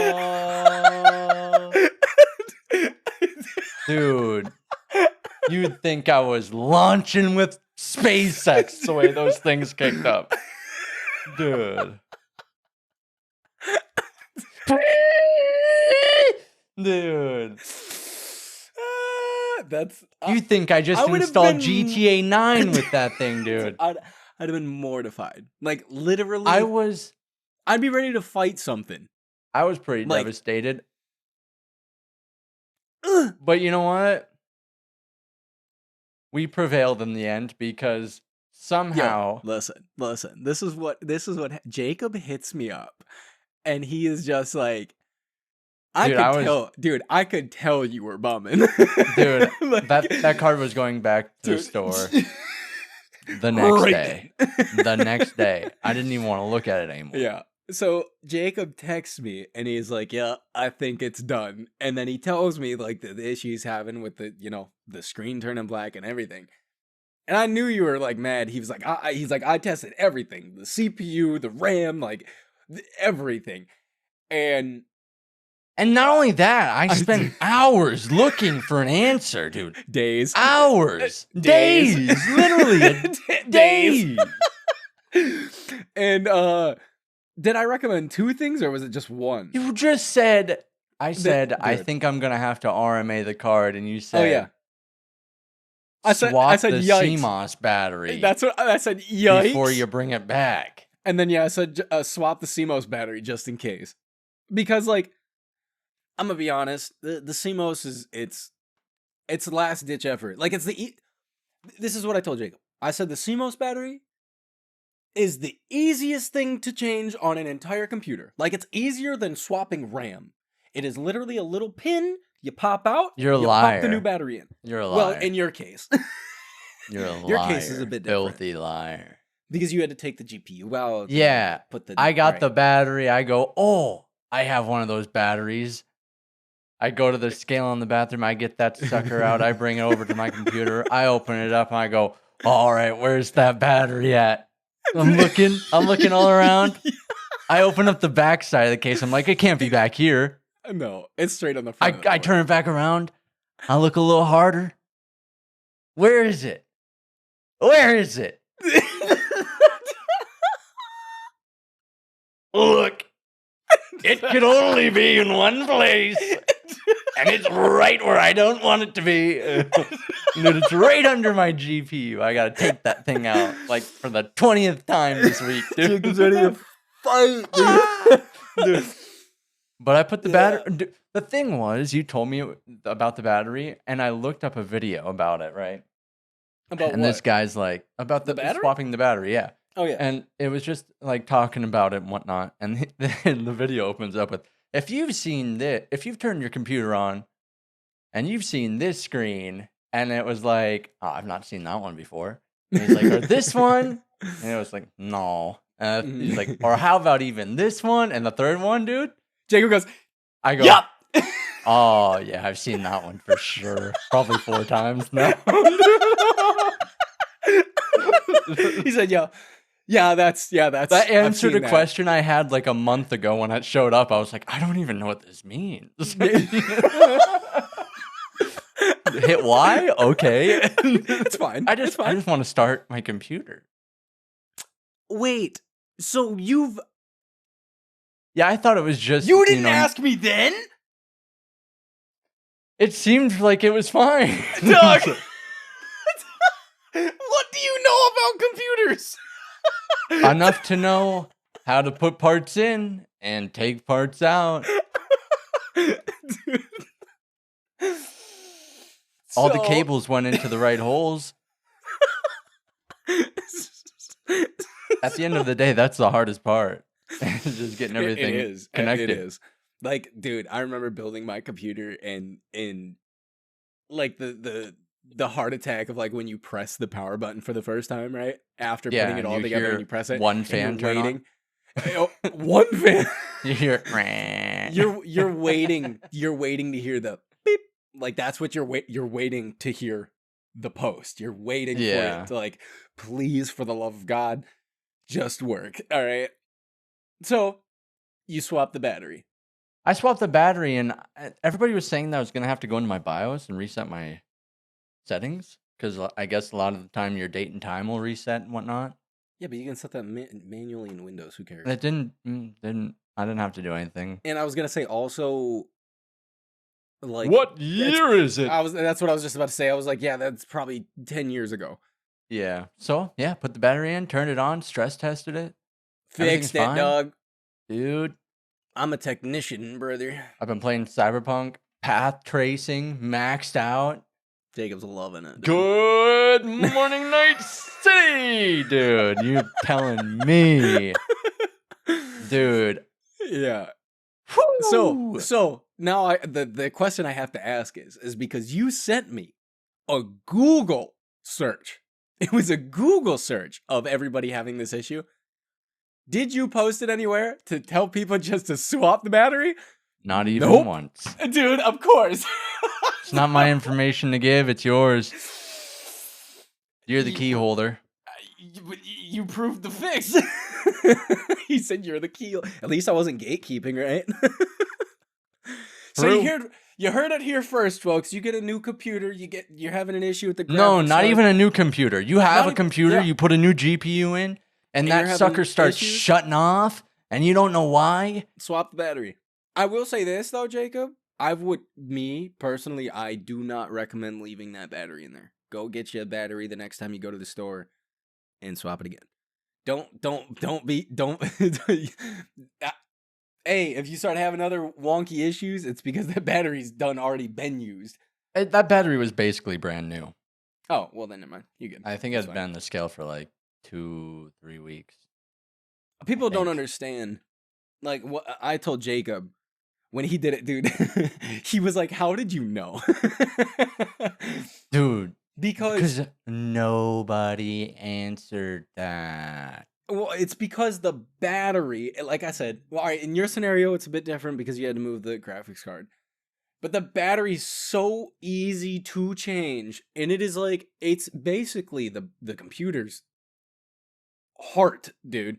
dude, you'd think I was launching with SpaceX the way those things kicked up. Dude. Dude. That's. You think I just installed GTA 9 with that thing, dude? I'd have been mortified. Like, literally. I'd be ready to fight something. I was pretty devastated. But you know what? We prevailed in the end because somehow. Yo, listen. This is what Jacob hits me up, and he is just like, I could tell you were bumming. Dude, that card was going back to the store the next day. The next day. I didn't even want to look at it anymore. Yeah. So Jacob texts me and he's like, yeah, I think it's done. And then he tells me like the issue he's having with the screen turning black and everything. And I knew you were like mad. He was like, I tested everything, the CPU, the RAM, everything. And not only that, I spent hours looking for an answer, dude. Days. Hours. Days. Literally days. And did I recommend 2 things or was it just one? You just said, I think I'm going to have to RMA the card. And you said, oh, yeah. I said the yikes. CMOS battery. That's what I said. Yikes. Before you bring it back. And then, I said swap the CMOS battery just in case. Because, I'm gonna be honest. The CMOS is it's last ditch effort. Like it's this is what I told Jacob. I said the CMOS battery is the easiest thing to change on an entire computer. Like it's easier than swapping RAM. It is literally a little pin. You pop out. You're a you liar. pop the new battery in. You're a liar. Well, in your case. You're a liar. Your case is a bit different. Filthy liar. Because you had to take the GPU out. Yeah. I got the battery. I go, oh, I have one of those batteries. I go to the scale in the bathroom. I get that sucker out. I bring it over to my computer. I open it up and I go, all right, where's that battery at? I'm looking all around. I open up the back side of the case. I'm like, it can't be back here. No, it's straight on the front. I turn it back around. I look a little harder. Where is it? Where is it? Look, it could only be in one place. And it's right where I don't want it to be. And it's right under my GPU. I gotta take that thing out, like, for the 20th time this week, dude. Jacob's ready to fight, dude. But I put the battery... The thing was, you told me about the battery, and I looked up a video about it, right? About and what? This guy's like, about the battery? swapping the battery, yeah. Oh, yeah. And it was just, like, talking about it and whatnot. And the video opens up with, if you've seen this, if you've turned your computer on, and you've seen this screen, and it was like, oh, I've not seen that one before. And he's like, or this one? And it was like, no. He's like, or how about even this one and the third one, dude? Jacob goes, I go, yup. Oh, yeah, I've seen that one for sure. Probably 4 times now. He said, yeah, that's. That answered a question I had like a month ago when it showed up. I was like, I don't even know what this means. Hit Y? Okay. It's fine. I just want to start my computer. Wait, so Yeah, I thought it was just... You didn't ask me then? It seemed like it was fine. Doug! What do you know about computers? Enough to know how to put parts in and take parts out. All the cables went into the right holes. At the end of the day, that's the hardest part. Just getting everything connected. It is. Like, dude, I remember building my computer and like the heart attack of like when you press the power button for the first time, right? After putting it all together and you press it. One fan turn on. One fan. You hear you're waiting to hear the beep. Like that's what you're waiting to hear the post. You're waiting for it to like, please, for the love of God, just work. All right. So you swap the battery. I swapped the battery, and everybody was saying that I was going to have to go into my BIOS and reset my settings, because I guess a lot of the time your date and time will reset and whatnot. Yeah, but you can set that manually in Windows. Who cares? It didn't. I didn't have to do anything. And I was going to say also, like, what year is it? That's what I was just about to say. I was like, yeah, that's probably 10 years ago. Yeah. So, yeah, put the battery in, turned it on, stress tested it. Fixed it, dog. Dude. I'm a technician, brother. I've been playing Cyberpunk, path tracing, maxed out. Jacob's loving it. Dude. Good morning, Night City, dude. You telling me, dude? Yeah. Woo! So now the question I have to ask is because you sent me a Google search. It was a Google search of everybody having this issue. Did you post it anywhere to tell people just to swap the battery? Not even once. Dude, of course. It's not my information to give. It's yours. You're the key holder. You proved the fix. He said you're the key. At least I wasn't gatekeeping, right? So you heard it here first, folks. You get a new computer. You're having an issue with the graphics. No, not even a new computer. You have a computer. Yeah. You put a new GPU in. And that sucker starts shutting off, and you don't know why. Swap the battery. I will say this, though, Jacob. I do not recommend leaving that battery in there. Go get you a battery the next time you go to the store and swap it again. Don't. Hey, if you start having other wonky issues, it's because that battery's already been used. That battery was basically brand new. Oh, well then never mind. You good. I think That's it's fine. been on the scale for like 2-3 weeks. People don't think. understand. Like what I told Jacob when he did it, dude. He was like, "How did you know?" Dude, Because nobody answered that. well, it's because the battery, like I said, well, all right, in your scenario, it's a bit different because you had to move the graphics card. But the battery's so easy to change, and it is like it's basically the computer's heart, dude.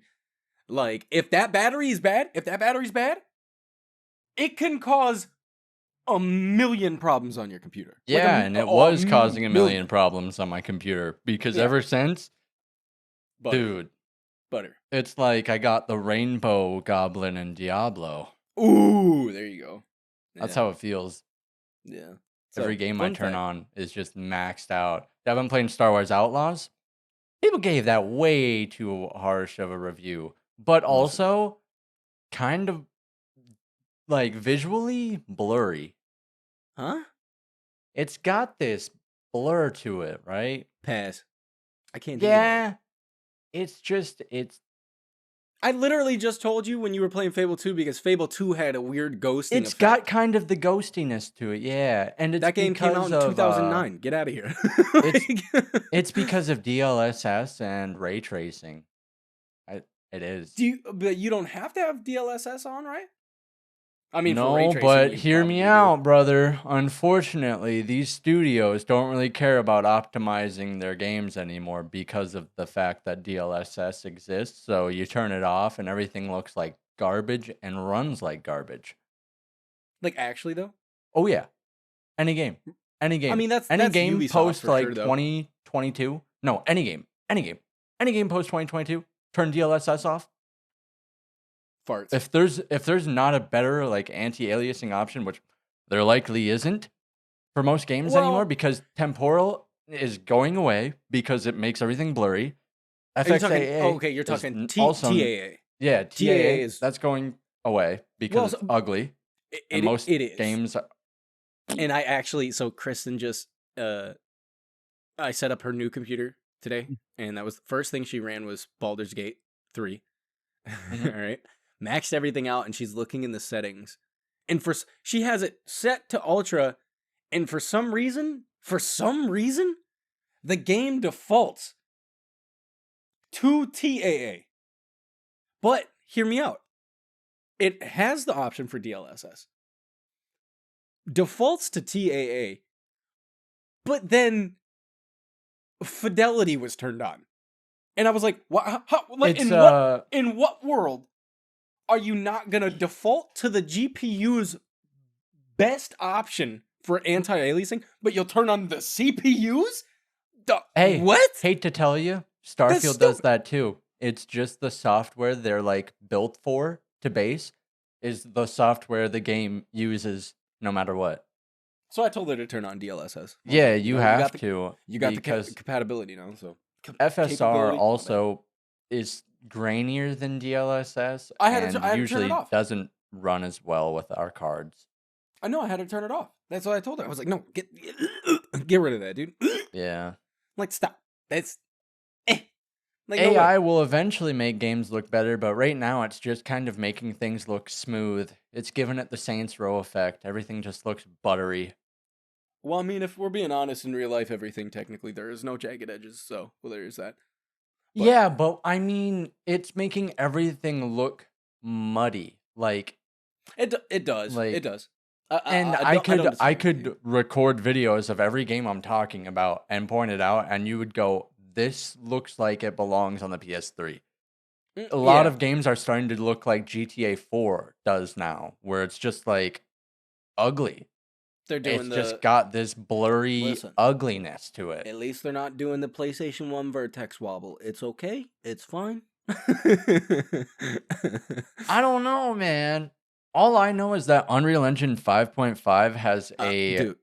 Like if that battery's bad, it can cause a million problems on your computer. Yeah, and it was causing a million problems on my computer because ever since, dude, butter. it's like I got the rainbow goblin in Diablo. Ooh, there you go. That's how it feels. Yeah. Every game I turn on is just maxed out. I've been playing Star Wars Outlaws. People gave that way too harsh of a review, but also kind of like visually blurry. Huh? It's got this blur to it, right? Pass. I can't. Yeah. It's I literally just told you when you were playing Fable 2 because Fable 2 had a weird ghosting It's effect. got kind of the ghostiness to it, yeah. And it's that game came out in 2009. Get out of here. It's because of DLSS and ray tracing. It is. But you don't have to have DLSS on, right? I mean, no, for ray tracing, but hear me out, brother. Unfortunately, these studios don't really care about optimizing their games anymore because of the fact that DLSS exists. So you turn it off and everything looks like garbage and runs like garbage. Like actually, though? Oh yeah, any game. I mean, that's game Ubisoft post like sure, 2022. No, any game post 2022. Turn DLSS off. Farts. If there's not a better like anti-aliasing option, which there likely isn't for most games anymore, because temporal is going away because it makes everything blurry. FXAA. You're talking awesome. TAA. Yeah, TAA is that's going away because it's ugly. And most games. And I actually, so Kristen just, I set up her new computer today, and that was the first thing she ran was Baldur's Gate 3. Mm-hmm. All right. Maxed everything out, and she's looking in the settings. And she has it set to ultra, and for some reason, the game defaults to TAA. But hear me out. It has the option for DLSS. Defaults to TAA. But then fidelity was turned on. And I was like, what? In what world are you not going to default to the GPU's best option for anti-aliasing, but you'll turn on the CPUs? Hey, what? Hate to tell you, Starfield does that too. It's just the software they're like built for to base is the software the game uses no matter what. So I told her to turn on DLSS. Yeah, you have to. You got the compatibility now, so FSR also is grainier than DLSS. I had to turn it off. Doesn't run as well with our cards. I know I had to turn it off. That's what I told her. I was like, no, get rid of that, dude. Yeah. Like, stop. That's like, AI will eventually make games look better, but right now it's just kind of making things look smooth. It's giving it the Saints Row effect. Everything just looks buttery. Well, I mean, if we're being honest, in real life, everything technically there is no jagged edges, so well, there is that. But, yeah, but I mean, it's making everything look muddy. Like it does. Like, it does. I could record videos of every game I'm talking about and point it out, and you would go, "This looks like it belongs on the PS3." A lot of games are starting to look like GTA 4 does now, where it's just like ugly. It's just got this blurry ugliness to it. At least they're not doing the PlayStation 1 vertex wobble. It's okay. It's fine. I don't know, man. All I know is that Unreal Engine 5.5 has a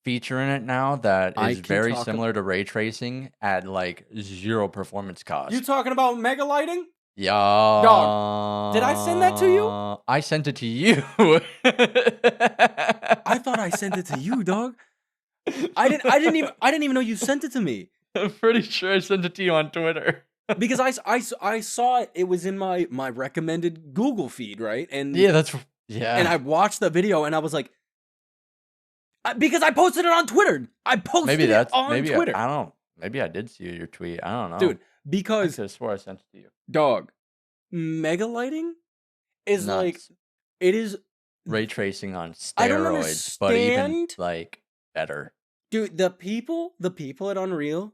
feature in it now that is very similar to ray tracing at like 0 performance cost. You talking about mega lighting? Yeah. Dog. Did I send that to you? I sent it to you. I thought I sent it to you, dog. I didn't even know you sent it to me. I'm pretty sure I sent it to you on Twitter. Because I saw it. It was in my recommended Google feed, right? And Yeah, and I watched the video and I was like, because I posted it on Twitter. I posted it on Twitter. I don't. Maybe I did see your tweet. I don't know, dude. I Because could have swore I sent it to you. Dog, mega lighting is Nuts. like it is ray tracing on I don't steroids, but even understand. like better. Dude, the people at Unreal,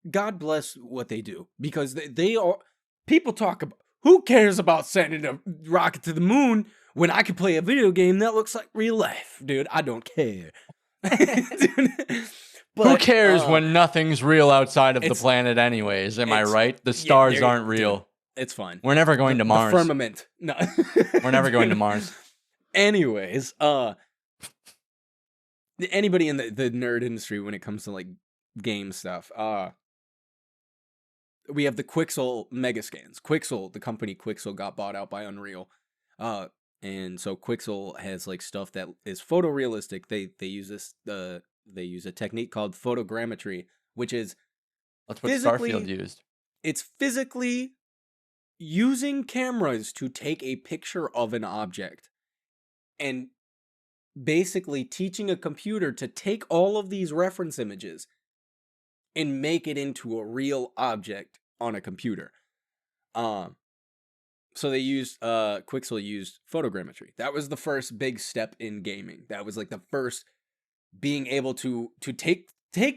God bless what they do, because they are people talk about who cares about sending a rocket to the moon when I can play a video game that looks like real life, dude. I don't care. Dude, but, who cares when nothing's real outside of the planet anyways? Am I right? The stars aren't real. Dude, it's fine. We're never going to Mars. The firmament. No. We're never going to Mars. Anyways, anybody in the nerd industry when it comes to like game stuff, we have the Quixel Megascans. Quixel, the company Quixel, got bought out by Unreal. And so Quixel has like stuff that is photorealistic. They use this they use a technique called photogrammetry, which is that's what Starfield used. It's physically using cameras to take a picture of an object and basically teaching a computer to take all of these reference images and make it into a real object on a computer. So they used Quixel used photogrammetry. That was the first big step in gaming. That was like the first being able to take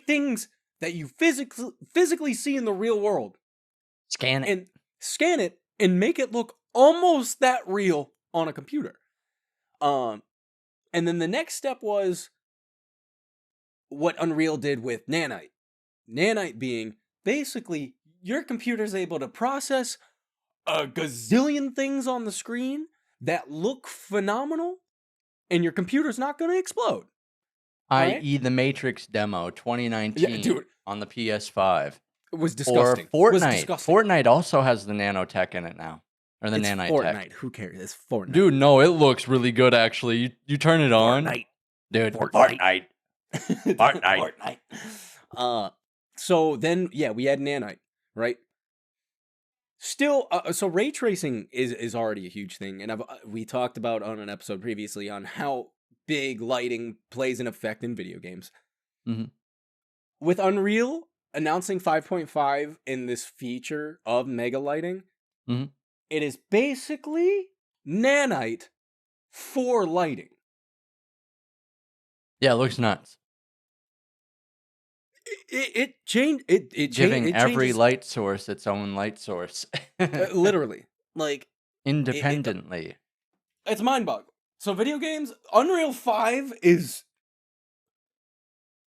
things that you physically see in the real world, scan it and make it look almost that real on a computer. And then the next step was what Unreal did with Nanite. Nanite being basically your computer's able to process a gazillion things on the screen that look phenomenal, and your computer's not going to explode. I.e. the Matrix demo 2019 on the PS5. It was disgusting. Or Fortnite. Fortnite also has the nanotech in it now. Or the nanite Fortnite. tech. Who cares? It's Fortnite. Dude, no, it looks really good actually. You turn it on. Fortnite. Dude, Fortnite. Fortnite. So then, yeah, we had nanite, right? Still, so ray tracing is already a huge thing, and we talked about on an episode previously on how big lighting plays an effect in video games. Mm-hmm. With Unreal announcing 5.5 in this feature of mega lighting, mm-hmm. It is basically nanite for lighting. Yeah, it looks nuts. It changed. It giving every light source its own light source. Literally, like independently. It's mind-boggling. So video games, Unreal 5 is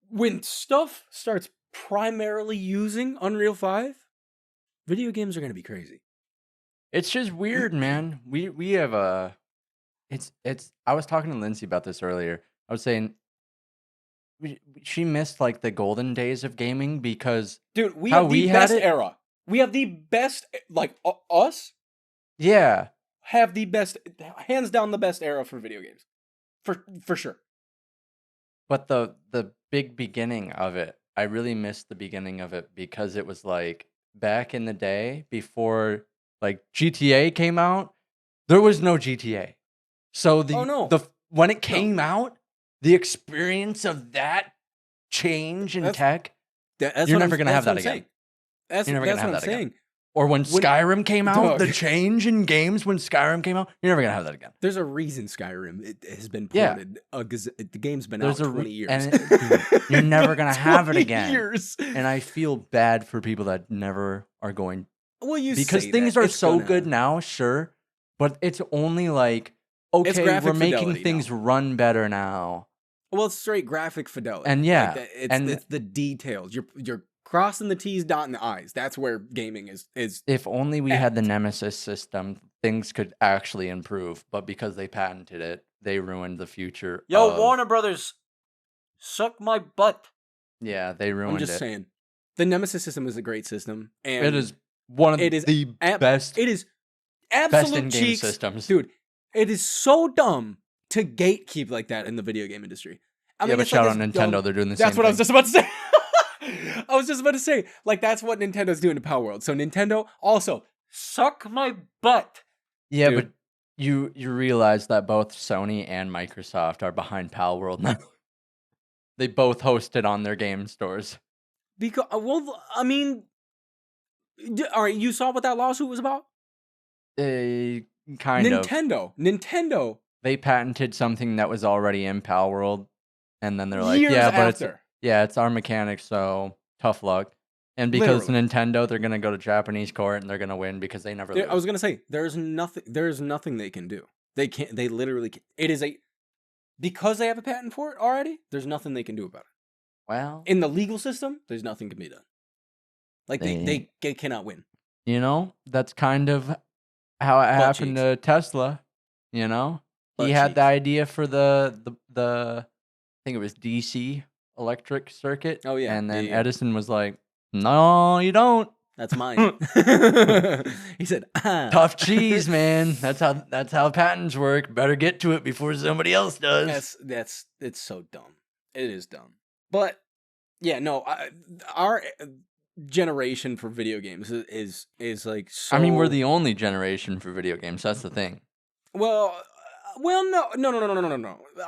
when stuff starts primarily using Unreal 5. Video games are gonna be crazy. It's just weird, man. We have a. It's. I was talking to Lindsay about this earlier. I was saying. She missed like the golden days of gaming because dude, we have the best era. We have the best, like us. Yeah, have the best, hands down, the best era for video games, for sure. But the big beginning of it, I really missed the beginning of it because it was like back in the day before like GTA came out. There was no GTA, so when it came out. The experience of that change in tech, you're never going to have that again. You're never going to have that again. Or when Skyrim came out, the change in games when Skyrim came out, you're never going to have that again. There's a reason Skyrim has been ported. The game's been out 20 years. And you're never going to have it again. And I feel bad for people that never are going. Well, because things are so good now, sure. But it's only like, okay, we're making things run better now. Well, it's straight graphic fidelity. And yeah, like it's the details. You're crossing the T's, dotting the I's. That's where gaming is. If only we had the Nemesis system, things could actually improve. But because they patented it, they ruined the future. Yo, Warner Brothers, suck my butt. Yeah, they ruined it. I'm just saying. The Nemesis system is a great system. And it is one of the best. It is Best absolute in-game cheeks, systems. dude. It is so dumb to gatekeep like that in the video game industry. I Yeah, mean, but it's shout like out this Nintendo. dumb- They're doing the That's same what I was thing. just about to say. I was just about to say, like, that's what Nintendo's doing to Power World. So Nintendo also suck my butt. Yeah, Dude. but you realize that both Sony and Microsoft are behind Pal World now. They both host it on their game stores. Because, well, I mean, all right, you saw what that lawsuit was about? They kind of. Nintendo. They patented something that was already in Pal World, and then they're like, Years "Yeah, but after. it's our mechanics, so tough luck." And because Literally. Nintendo, they're gonna go to Japanese court and they're gonna win because they never lose. I was gonna say there's nothing they can do. They can't. They literally can't. It is because they have a patent for it already. There's nothing they can do about it. Well, In the legal system, there's nothing can be done. Like They- they cannot win. you know, that's kind of how it happened to Tesla. You know, Butt he had the cheeks. idea for the I think it was DC electric circuit. Oh, yeah. And then Yeah, yeah. Edison was like, "No, you don't. That's mine. He said, Tough cheese, man. That's how patents work. Better get to it before somebody else does." It's so dumb. It is dumb. But yeah, no, our generation for video games is like so. I mean, we're the only generation for video games. That's the thing. well, no.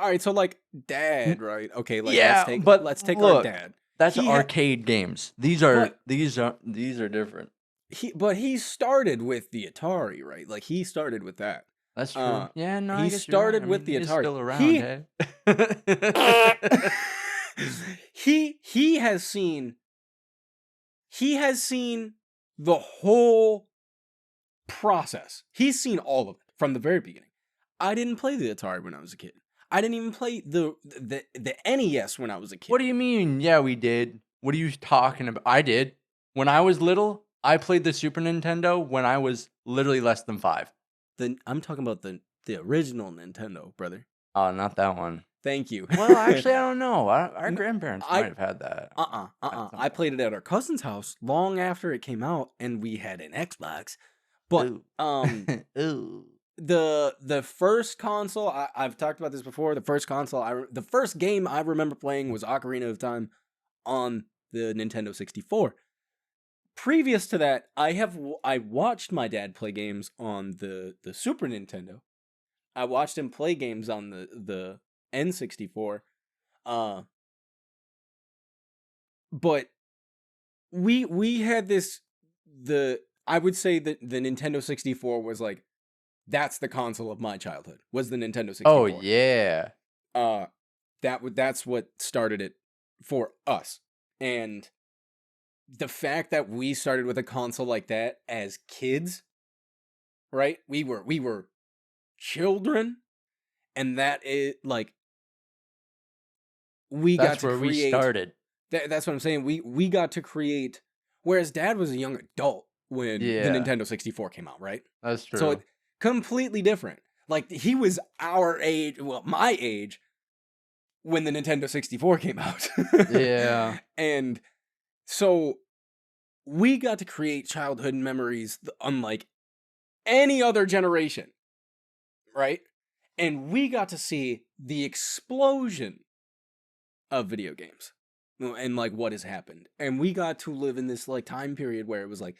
All right, so like dad, right? Okay, like Yeah, but let's take look, our dad. That's He arcade games. These are But- these are different. He started with the Atari, right? Like he started with that. That's true. Uh, no, he I guess you're right. started I with mean, the he is Atari. Still around, he has seen the whole process. He's seen all of it from the very beginning. I didn't play the Atari when I was a kid. I didn't even play the NES when I was a kid. What do you mean? Yeah, we did. What are you talking about? I did. When I was little, I played the Super Nintendo when I was literally less than 5. I'm talking about the original Nintendo, brother. Oh, not that one. Thank you. Well, actually, I don't know. Our grandparents I- might have had that. I played it at our cousin's house long after it came out, and we had an Xbox. But Ooh. Ooh. the first console I've talked about this before. The first console the first game I remember playing was Ocarina of Time on the Nintendo 64. Previous to that, I watched my dad play games on the Super Nintendo. I watched him play games on the N64. But we had this I would say that the Nintendo 64 was like that's the console of my childhood. Was the Nintendo 64. Oh yeah. That's what started it for us. And the fact that we started with a console like that as kids, right? We were children, and that is like we got That's to where create. we started. That's what I'm saying. We got to create. Whereas Dad was a young adult when the Yeah. Nintendo 64 came out, right? That's true. So completely different. Like he was our age, well, my age, when the Nintendo 64 came out. Yeah. And so we got to create childhood memories unlike any other generation, right? And we got to see the explosion of video games and like what has happened. And we got to live in this like time period where it was like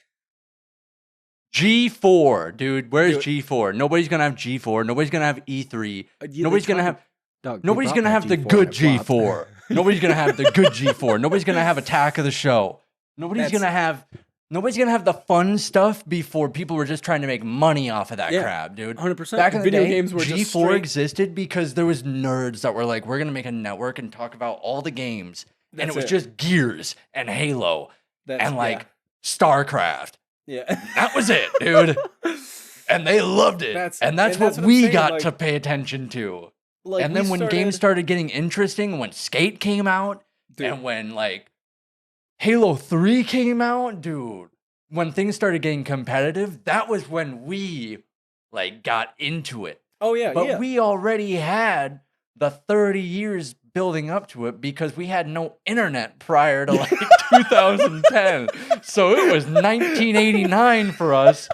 G4, dude. Where's Dude. G4? Nobody's gonna have G4. Nobody's gonna have E3. yeah, Nobody's they gonna tried have. to- Dog, they Nobody's brought gonna that have the G4 good and it flopped. G4. Nobody's gonna have the good G4. Nobody's gonna have Attack of the Show. Nobody's That's- gonna have. Nobody's gonna have the fun stuff before people were just trying to make money off of that Yeah. crap, dude. 100%. Back in the Video day, games were just G4 straight- existed because there was nerds that were like, we're gonna make a network and talk about all the games, and That's it was it. just Gears and Halo That's- and like StarCraft. yeah. That was it, dude. And they loved it. That's and that's what what I'm we saying, got like- to pay attention to. Like, And we then when games started getting interesting, when Skate came out, Dude. and when like Halo 3 came out, dude, when things started getting competitive, that was when we like got into it. Oh yeah, But yeah. we already had the 30 years building up to it because we had no internet prior to like 2010. So it was 1989 for us.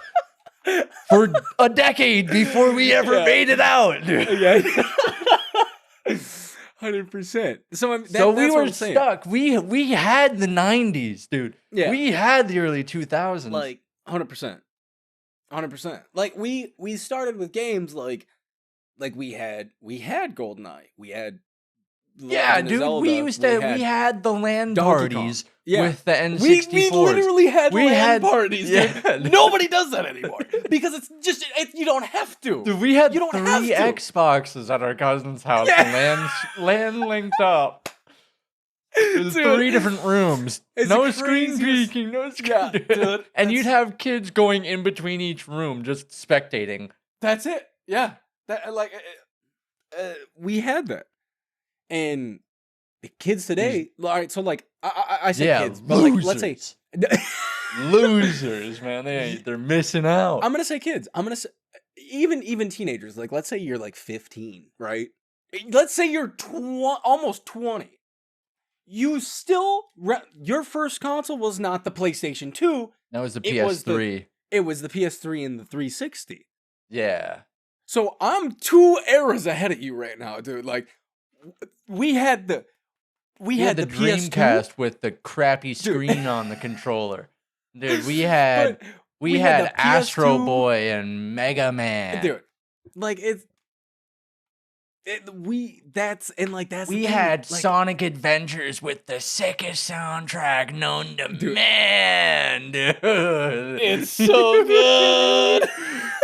for a decade before we ever made it out, dude. Yeah. 100%. So we that's what were I'm saying. stuck. We had the 90s, dude. Yeah. We had the early 2000s. Like 100%. 100%. Like we started with games like we had GoldenEye. We had Legend of dude, Zelda. we had the LAN Donkey parties Kong. with the N64s. We literally had LAN parties. Yeah. Dude. Nobody does that anymore because it's just you don't have to. Dude, we had You don't have 3 to. Xboxes at our cousin's house. Yeah. LAN linked up. There's 3 different rooms. It's No the screen craziest- peeking. No screen. Yeah, dude, And you'd have kids going in between each room, just spectating. That's it. Yeah. We had that. And the kids today, all right, so like I say kids, but like let's say losers, man. They're missing out. I'm gonna say kids. I'm gonna say even teenagers. Like let's say you're like 15, right? Let's say you're almost 20. You still your first console was not the PlayStation 2. That was the It was PS3. It was the PS3 and the 360. Yeah. So I'm 2 eras ahead of you right now, dude. Like we had the PS2 Dreamcast with the crappy screen on the controller. Dude, we had the Astro PS2 Boy and Mega Man. dude. Like that's the We thing, had like, Sonic Adventures with the sickest soundtrack known to Dude. man, dude. It's so good.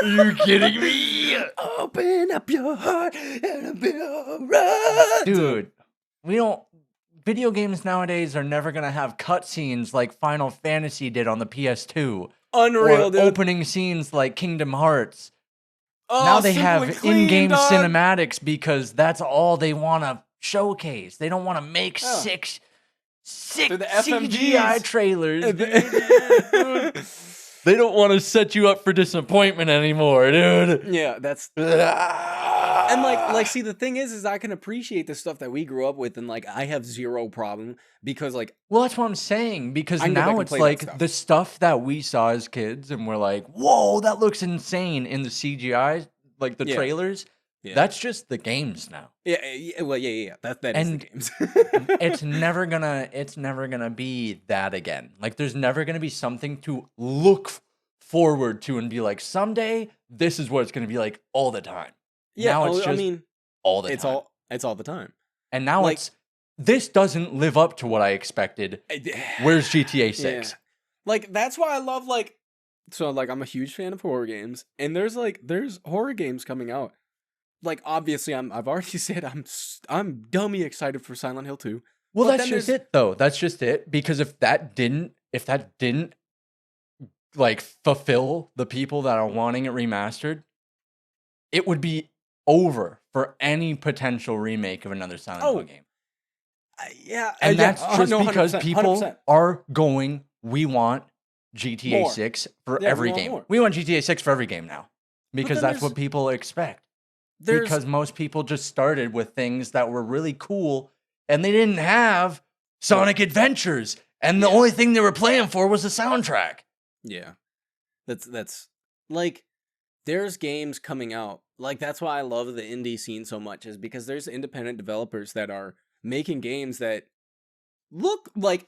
Are you kidding me? Open up your heart and it'll be alright. Dude, video games nowadays are never gonna have cutscenes like Final Fantasy did on the PS2. Unreal, or dude. opening scenes like Kingdom Hearts. Oh, Now they simple have and clean, in-game dog. cinematics because that's all they want to showcase. They don't want to make six They're the CGI FMGs. trailers. Dude. They don't want to set you up for disappointment anymore, dude. Yeah, that's and like see the thing is I can appreciate the stuff that we grew up with and like I have zero problem because like Well, that's what I'm saying, because I can go back now and it's play that like stuff. the stuff that we saw as kids and we're like, whoa, that looks insane in the CGI, like the Yeah. trailers. Yeah. That's just the games now. yeah, well yeah that is the And games. It's never gonna be that again. Like there's never gonna be something to look forward to and be like, someday this is what it's gonna be like all the time. Yeah, now it's I just mean all the it's time. it's all the time. And now like- this doesn't live up to what I expected. Where's GTA 6? Yeah. Like that's why I love like I'm a huge fan of horror games and there's horror games coming out. Like obviously I've already said I'm dummy excited for Silent Hill 2. Well, But that's then just it though. That's just it. Because if that didn't like fulfill the people that are wanting it remastered, it would be over for any potential remake of another Silent Hill game. Yeah, And that's just no, because 100%, people 100%. are going, we want GTA More. 6 for Yeah, we every want game. more. We want GTA 6 for every game now. Because then that's what people expect. There's Because most people just started with things that were really cool and they didn't have Sonic Adventures. And the only thing they were playing for was the soundtrack. yeah. That's like there's games coming out. Like that's why I love the indie scene so much is because there's independent developers that are making games that look like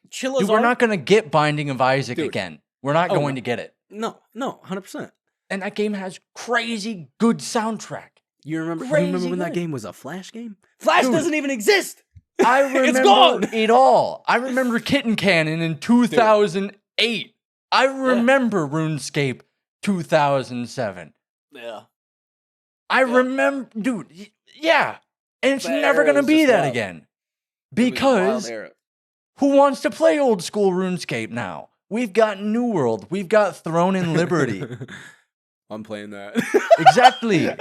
chill as Dude, we're art. not going to get Binding of Isaac Dude. again. We're not Oh, going no. to get it. No, 100%. And that game has crazy good soundtrack. You remember Crazy when that good. game was a Flash game? Flash Dude. doesn't even exist. I remember gone. it all. I remember Kitten Cannon in 2008. I remember RuneScape 2007. Yeah. I remember, dude, yeah. And it's That never era going to was be just that wild. again. It was a wild Because era. who wants to play old school RuneScape now? We've got New World. We've got Throne and Liberty. I'm playing that. Exactly. Yeah,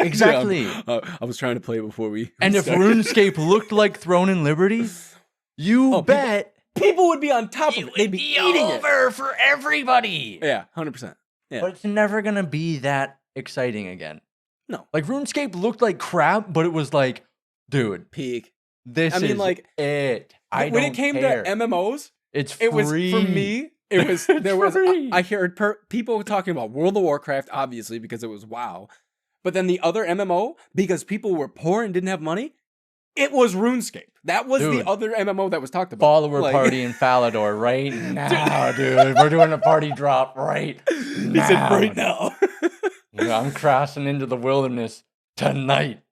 I was trying to play it before we. And if started. RuneScape looked like Throne and Liberty, you bet people would be on top of it it, they'd would be be eating over for everybody. it. Yeah, 100%. Yeah. But it's never going to be that exciting again. No. Like RuneScape looked like crap, but it was like, dude, Peak. this I mean, is like, it. I when don't it came care. to MMOs, It's it was free. for me. It was It's there was free. I heard people talking about World of Warcraft, obviously because it was WoW, but then the other MMO, because people were poor and didn't have money, it was RuneScape. That was the Dude. other MMO that was talked about. Follower Like- party in Falador right now, dude. We're doing a party drop right now. He said right now. I'm crossing into the wilderness tonight.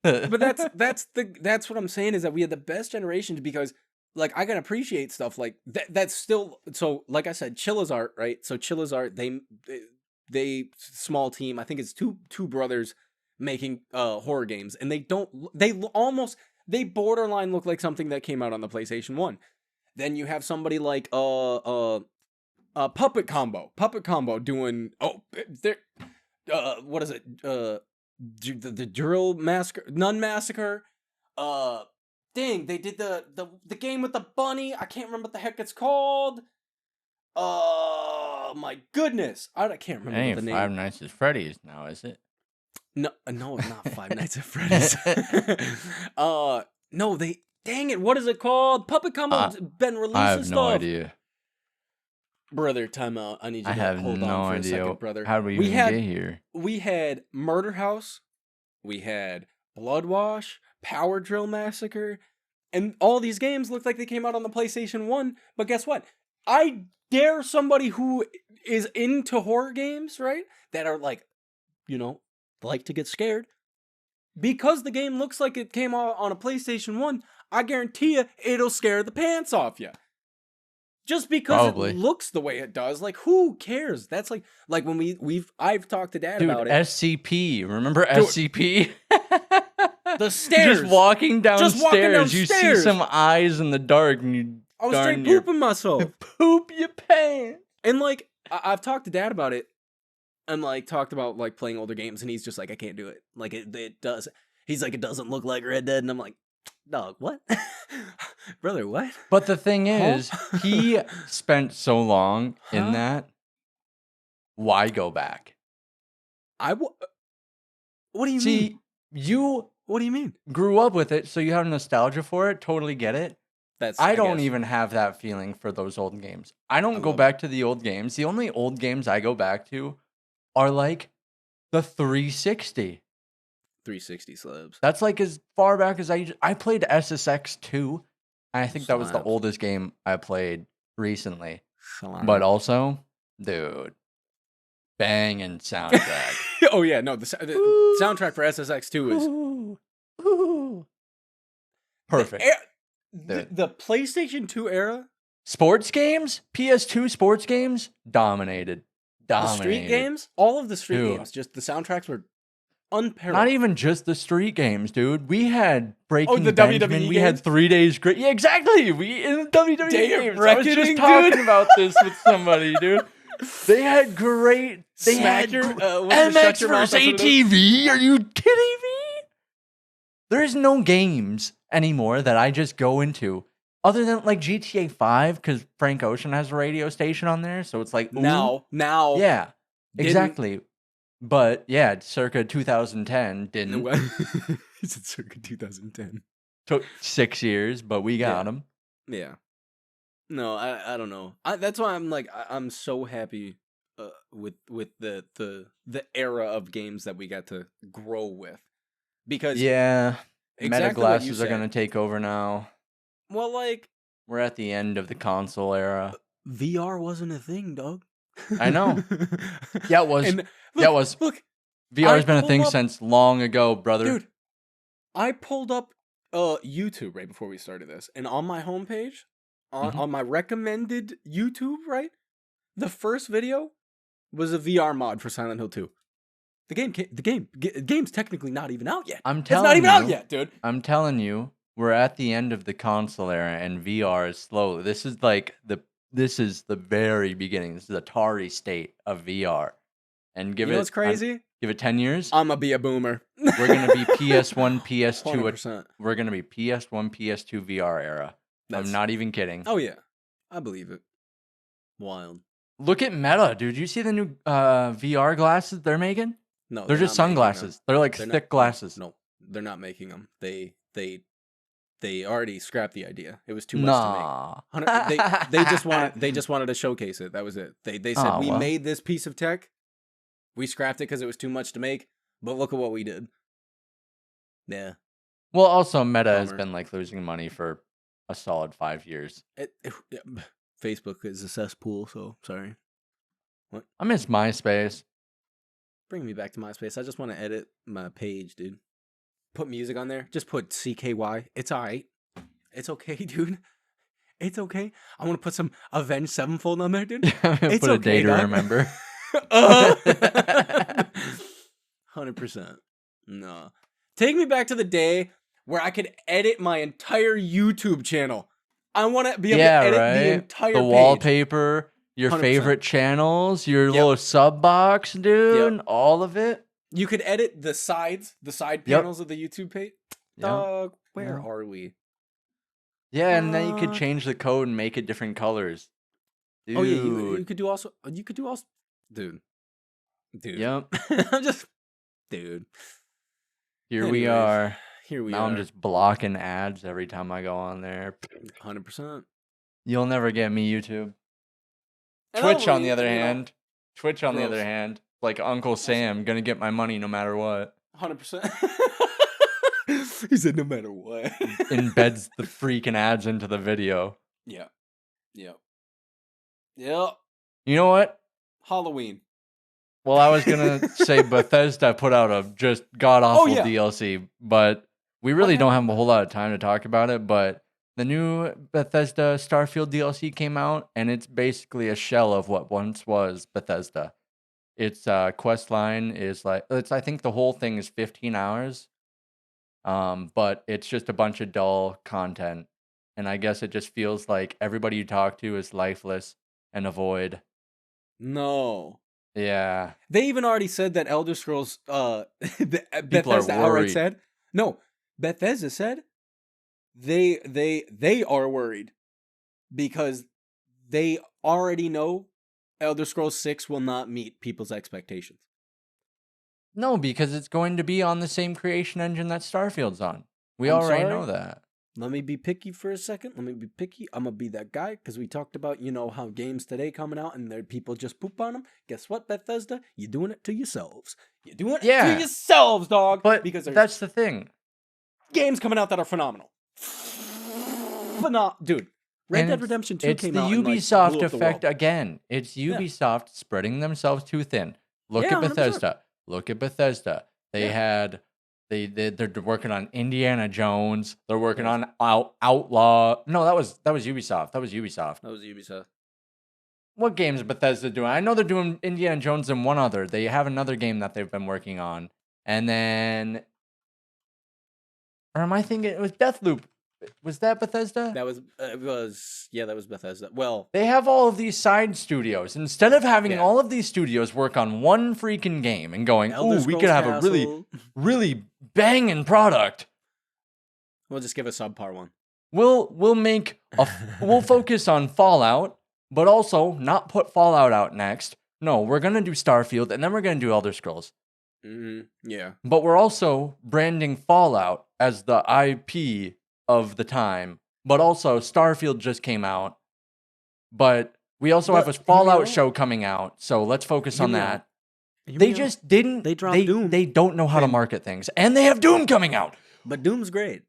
But that's what I'm saying is that we had the best generations because like I can appreciate stuff like that's still so like I said Chillazart, right? So Chillazart they small team, I think it's two brothers making horror games, and they borderline look like something that came out on the PlayStation 1. Then you have somebody like Puppet Combo doing what is it? The Drill Massacre, Nun Massacre. Dang, they did the game with the bunny. I can't remember what the heck it's called. Oh my goodness, I can't remember the name. Five Nights at Freddy's now, is it? No, it's not Five Nights at Freddy's. No, dang it, what is it called? Puppet Combo's been releasing stuff. I have no idea. Brother, time out. I need you to hold on for a second, brother. How do we even get here? We had Murder House, we had Blood Wash, Power Drill Massacre, and all these games look like they came out on the PlayStation 1, but guess what? I dare somebody who is into horror games, right, that are like, like to get scared, because the game looks like it came out on a PlayStation 1, I guarantee you it'll scare the pants off you. Just because it looks the way it does, like who cares? That's like when I've talked to Dad about it. SCP, remember SCP? The stairs. Just walking downstairs, you see some eyes in the dark, and I was straight pooping myself. Poop your pants. And like I've talked to Dad about it, and like talked about like playing older games, and he's just like, I can't do it. Like it does. He's like, it doesn't look like Red Dead, and I'm like, dog, what? Brother, what? But the thing is, he spent so long in that. Why go back? What do you mean? What do you mean? Grew up with it, so you have nostalgia for it. Totally get it. I don't even have that feeling for those old games. I don't go back to the old games. The only old games I go back to are like the 360. 360 slabs. That's like as far back as I played SSX 2. I think that was the Slaps. oldest game I played recently. Slaps. But also, dude, banging soundtrack. Oh yeah, no, the soundtrack for SSX 2 is perfect. The PlayStation 2 era, sports games, PS2 sports games, dominated. the street games, all of the street Dude. games, just the soundtracks were unparalleled. Not even just the street games, dude. We had Breaking the Benjamin. WWE We had games? 3 Days Great. Yeah, exactly. We in the WWE Day of games. I was just Reckoning, talking dude. about this with somebody, dude. They had great. They had MX versus ATV. Are you kidding me? There's no games anymore that I just go into other than like GTA 5 because Frank Ocean has a radio station on there, so it's like ooh. Now, Yeah, exactly. But yeah, circa 2010 didn't. It's circa 2010. Took 6 years, but we got them. Yeah. No, I don't know. That's why I'm like I'm so happy with the era of games that we got to grow with, because Yeah, exactly meta glasses are gonna take over now. Well, like We're at the end of the console era. VR wasn't a thing, dog. I know. Yeah, it was. And Yeah, it was. Look, VR's been a thing pulled up- since long ago, brother. dude. I pulled up YouTube right before we started this, and on my homepage, on my recommended YouTube, right, the first video was a VR mod for Silent Hill 2. The game's technically not even out yet. I'm It's telling not even you, out yet, dude. I'm telling you, we're at the end of the console era, and VR is slow. This is like this is the very beginning. This is the Atari state of VR. And give You know what's it crazy? give it 10 years. I'ma be a boomer. We're gonna be PS1, PS2. 100%. We're gonna be PS1, PS2 VR era. I'm not even kidding. Oh yeah, I believe it. Wild. Look at Meta, dude. You see the new VR glasses they're making? No, They're just not making them. sunglasses. They're like They're thick not- glasses. No, they're not making them. They they already scrapped the idea. It was too much to make. Nah. They just wanted to showcase it. That was it. They said Oh, we well. made this piece of tech. We scrapped it because it was too much to make. But look at what we did. Yeah. Well, also Meta has Bummer. been like losing money for a solid 5 years. Yeah, Facebook is a cesspool, so sorry. What? I miss MySpace. Bring me back to MySpace. I just want to edit my page, dude. Put music on there. Just put CKY. It's alright. It's okay, dude. It's okay. I want to put some Avenged Sevenfold on there, dude. It's Put a okay, day to dog. remember. 100%. No. Take me back to the day where I could edit my entire YouTube channel. I want to be able to edit the entire the page. wallpaper, your 100%. favorite channels, your little sub box, dude, all of it. You could edit the side panels of the YouTube page. Dog, where are we? Yeah, and then you could change the code and make it different colors. Dude. Oh yeah, you could do also. Dude. Yep. I'm just, dude. Here we are. Here we now are. I'm just blocking ads every time I go on there. 100%. You'll never get me, YouTube. Twitch, on the other hand, like Uncle Sam, gonna get my money no matter what. 100%. He said no matter what. Embeds the freaking ads into the video. Yeah. Yep. You know what? Halloween. Well, I was gonna say Bethesda put out a just god awful DLC, but we really don't have a whole lot of time to talk about it. But the new Bethesda Starfield DLC came out, and it's basically a shell of what once was Bethesda. Its quest line is I think the whole thing is 15 hours. But it's just a bunch of dull content. And I guess it just feels like everybody you talk to is lifeless and a void. No. Yeah. They even already said that Elder Scrolls Bethesda outright said. No, Bethesda said they are worried because they already know Elder Scrolls 6 will not meet people's expectations. No, because it's going to be on the same creation engine that Starfield's on. We already know that. Let me be picky for a second. I'm going to be that guy because we talked about, how games today coming out and there people just poop on them. Guess what, Bethesda? You're doing it to yourselves. You're doing it to yourselves, dog. But because that's the thing. Games coming out that are phenomenal. Dude, Red Dead Redemption 2 came out. It's the Ubisoft effect again. It's Ubisoft spreading themselves too thin. Look at Bethesda. 100%. Look at Bethesda. They're working on Indiana Jones. They're working on Outlaw. No, that was Ubisoft. That was Ubisoft. What games is Bethesda doing? I know they're doing Indiana Jones and one other. They have another game that they've been working on. And then, or am I thinking it was Deathloop? Was that Bethesda? That was Bethesda. Well, they have all of these side studios. Instead of having all of these studios work on one freaking game and going, "Oh, we could have a really, really banging product." We'll just give a subpar one. We'll focus on Fallout, but also not put Fallout out next. No, we're gonna do Starfield, and then we're gonna do Elder Scrolls. Yeah. But we're also branding Fallout as the IP of the time, but also Starfield just came out. But we also have a Fallout show coming out, so let's focus on that. They just didn't. They dropped Doom. They don't know how to market things, and they have Doom coming out. But Doom's great.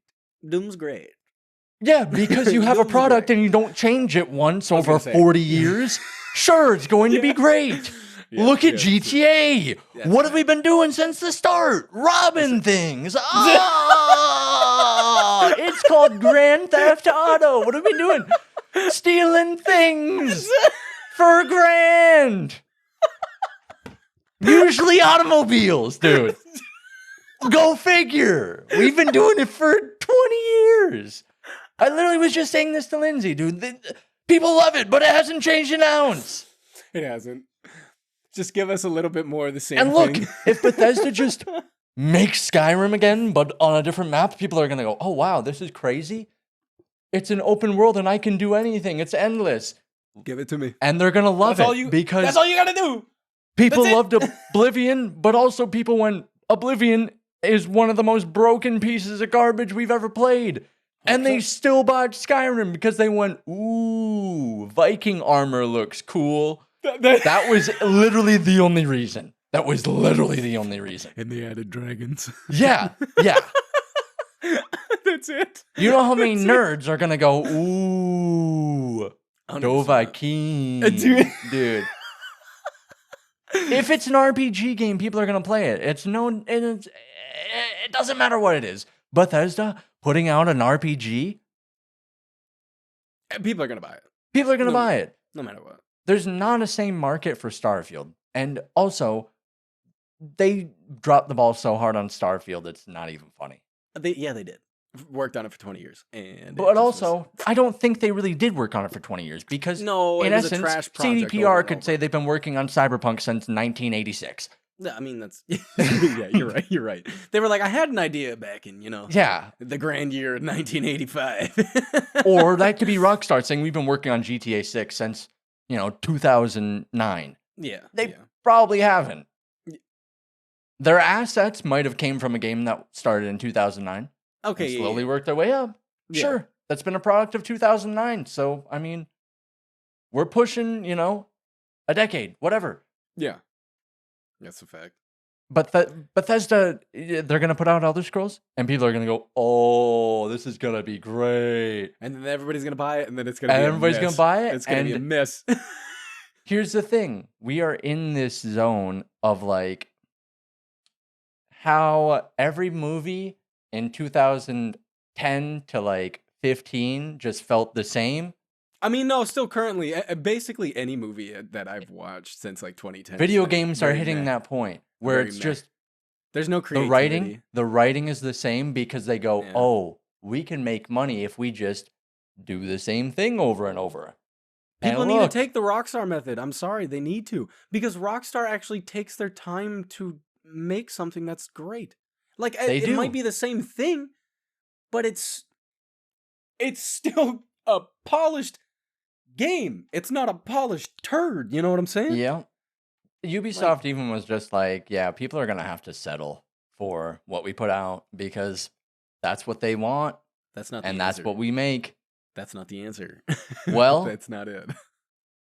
Yeah, because you have a product and you don't change it once over 40 years. Sure, it's going to be great. Look at GTA. What have we been doing since the start? Robbing things. It's called Grand Theft Auto. What are we doing? Stealing things for grand. Usually automobiles, dude. Go figure. We've been doing it for 20 years. I literally was just saying this to Lindsay, dude. People love it, but it hasn't changed an ounce. It hasn't. Just give us a little bit more of the same thing. And look, thing. If Bethesda just makes Skyrim again, but on a different map, people are going to go, "Oh, wow, this is crazy. It's an open world and I can do anything. It's endless." Give it to me. And they're going to love it because that's all you got to do. People loved Oblivion, but also people went, Oblivion is one of the most broken pieces of garbage we've ever played. And they 100%. still bought Skyrim because they went, ooh, Viking armor looks cool. That was literally the only reason. That was literally the only reason. And they added dragons. Yeah. That's it. You know how many That's nerds are going to go, ooh, 100%. go Viking. Dude. If it's an RPG game, people are going to play it. It doesn't matter what it is. Bethesda putting out an RPG, People are going to buy it. people are going to buy it. No matter what. There's not a same market for Starfield. And also, they dropped the ball so hard on Starfield, it's not even funny. They did. Worked on it for 20 years. But also, I don't think they really did work on it for 20 years because, no, in it was essence, a trash project CDPR could say they've been working on Cyberpunk since 1986. Yeah, I mean, that's... yeah, you're right. They were like, I had an idea back in, Yeah. the grand year of 1985. Or that could be Rockstar saying we've been working on GTA 6 since, 2009. Yeah. They probably haven't. Their assets might have came from a game that started in 2009. Okay. Slowly worked their way up. Yeah. Sure. That's been a product of 2009. So, I mean, we're pushing, a decade, whatever. Yeah. That's a fact. But Bethesda, they're going to put out Elder Scrolls, and people are going to go, oh, this is going to be great. And then everybody's going to buy it, and then it's going to be everybody's going to buy it. It's going to be a miss. Here's the thing. We are in this zone of like how every movie in 2010 to like 15 just felt the same. I mean, no, still currently, basically any movie that I've watched since like 2010. Video games are hitting that point where it's just there's no creativity. The writing is the same because they go, oh, we can make money if we just do the same thing over and over. People need to take the Rockstar method. I'm sorry, they need to. Because Rockstar actually takes their time to make something that's great. Like, it might be the same thing, but it's still a polished game. It's not a polished turd. You know what I'm saying? Yeah. Ubisoft even was just like, yeah, people are going to have to settle for what we put out because that's what they want. That's not the answer. And that's what we make. That's not the answer. Well, that's not it.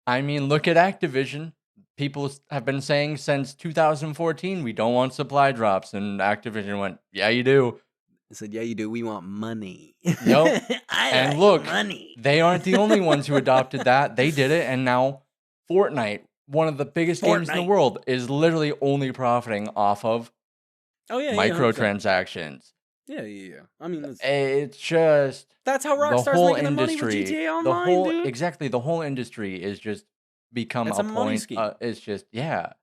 I mean, look at Activision. People have been saying since 2014, we don't want supply drops. And Activision went, yeah, you do. I said, yeah, you do. We want money. Yep. And like look, money. They aren't the only ones who adopted that. They did it. And now Fortnite, one of the biggest games in the world, is literally only profiting off of microtransactions. Yeah. I mean, it's just that's how Rockstar's making the money with GTA Online, dude. Exactly, the whole industry is just become a money point. scheme. It's just Yep.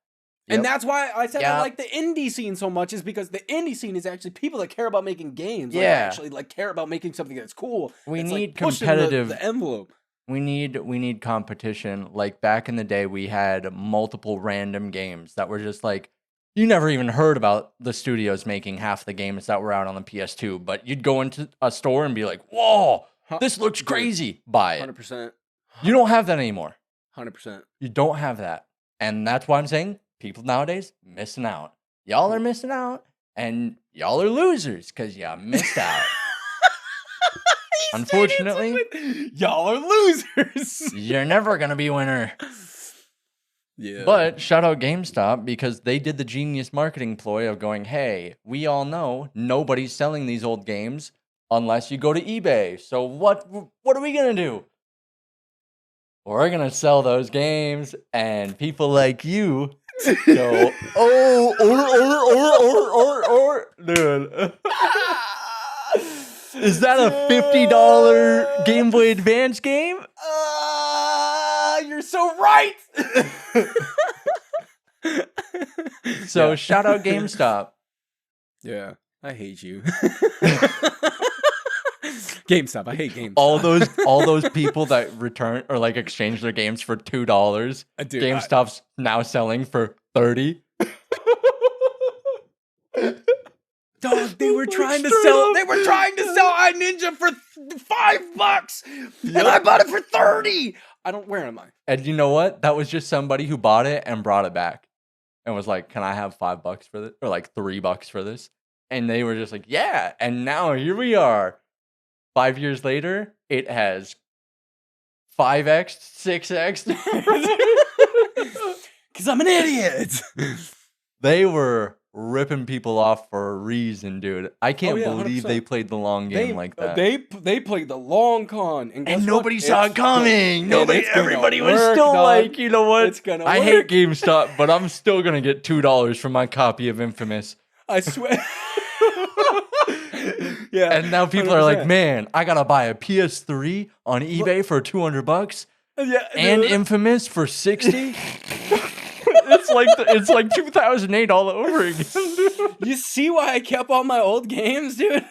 And that's why I said I like the indie scene so much, is because the indie scene is actually people that care about making games. Like, actually care about making something that's cool. We it's need like pushing competitive the envelope. We need competition. Like back in the day, we had multiple random games that were just like, you never even heard about the studios making half the games that were out on the PS2, but you'd go into a store and be like, whoa, this looks crazy. Buy it. 100%. You don't have that anymore. 100%. You don't have that. And that's why I'm saying people nowadays missing out. Y'all are missing out, and y'all are losers because y'all missed out. Unfortunately, y'all are losers. You're never going to be a winner. Yeah. But shout out GameStop because they did the genius marketing ploy of going, hey, we all know nobody's selling these old games unless you go to eBay. So what are we going to do? We're going to sell those games, and people like you go, or. Dude. Is that a $50 Game Boy Advance game? You're so right. So shout out GameStop. Yeah, I hate you. GameStop, I hate GameStop. All those people that return or like exchange their games for $2. GameStop's now selling for $30. Dog, they were trying to sell iNinja for $5, and I bought it for $30. Where am I? And you know what? That was just somebody who bought it and brought it back, and was like, "Can I have $5 for this, or like $3 for this?" And they were just like, "Yeah." And now here we are, 5 years later, it has 5x, 6x. Because I'm an idiot. They were ripping people off for a reason, dude. I can't yeah, believe 100%. they played the long game like that. They played the long con, and guess And what? nobody saw it coming. Everybody was work, still dog. like, you know what? It's gonna I work. hate GameStop, but I'm still gonna get $2 for my copy of Infamous. I swear. Yeah. And now people are 100%. like, man, I gotta buy a PS3 on eBay for $200 Yeah, and dude. Infamous for 60. It's like 2008 all over again, dude. You see why I kept all my old games, dude?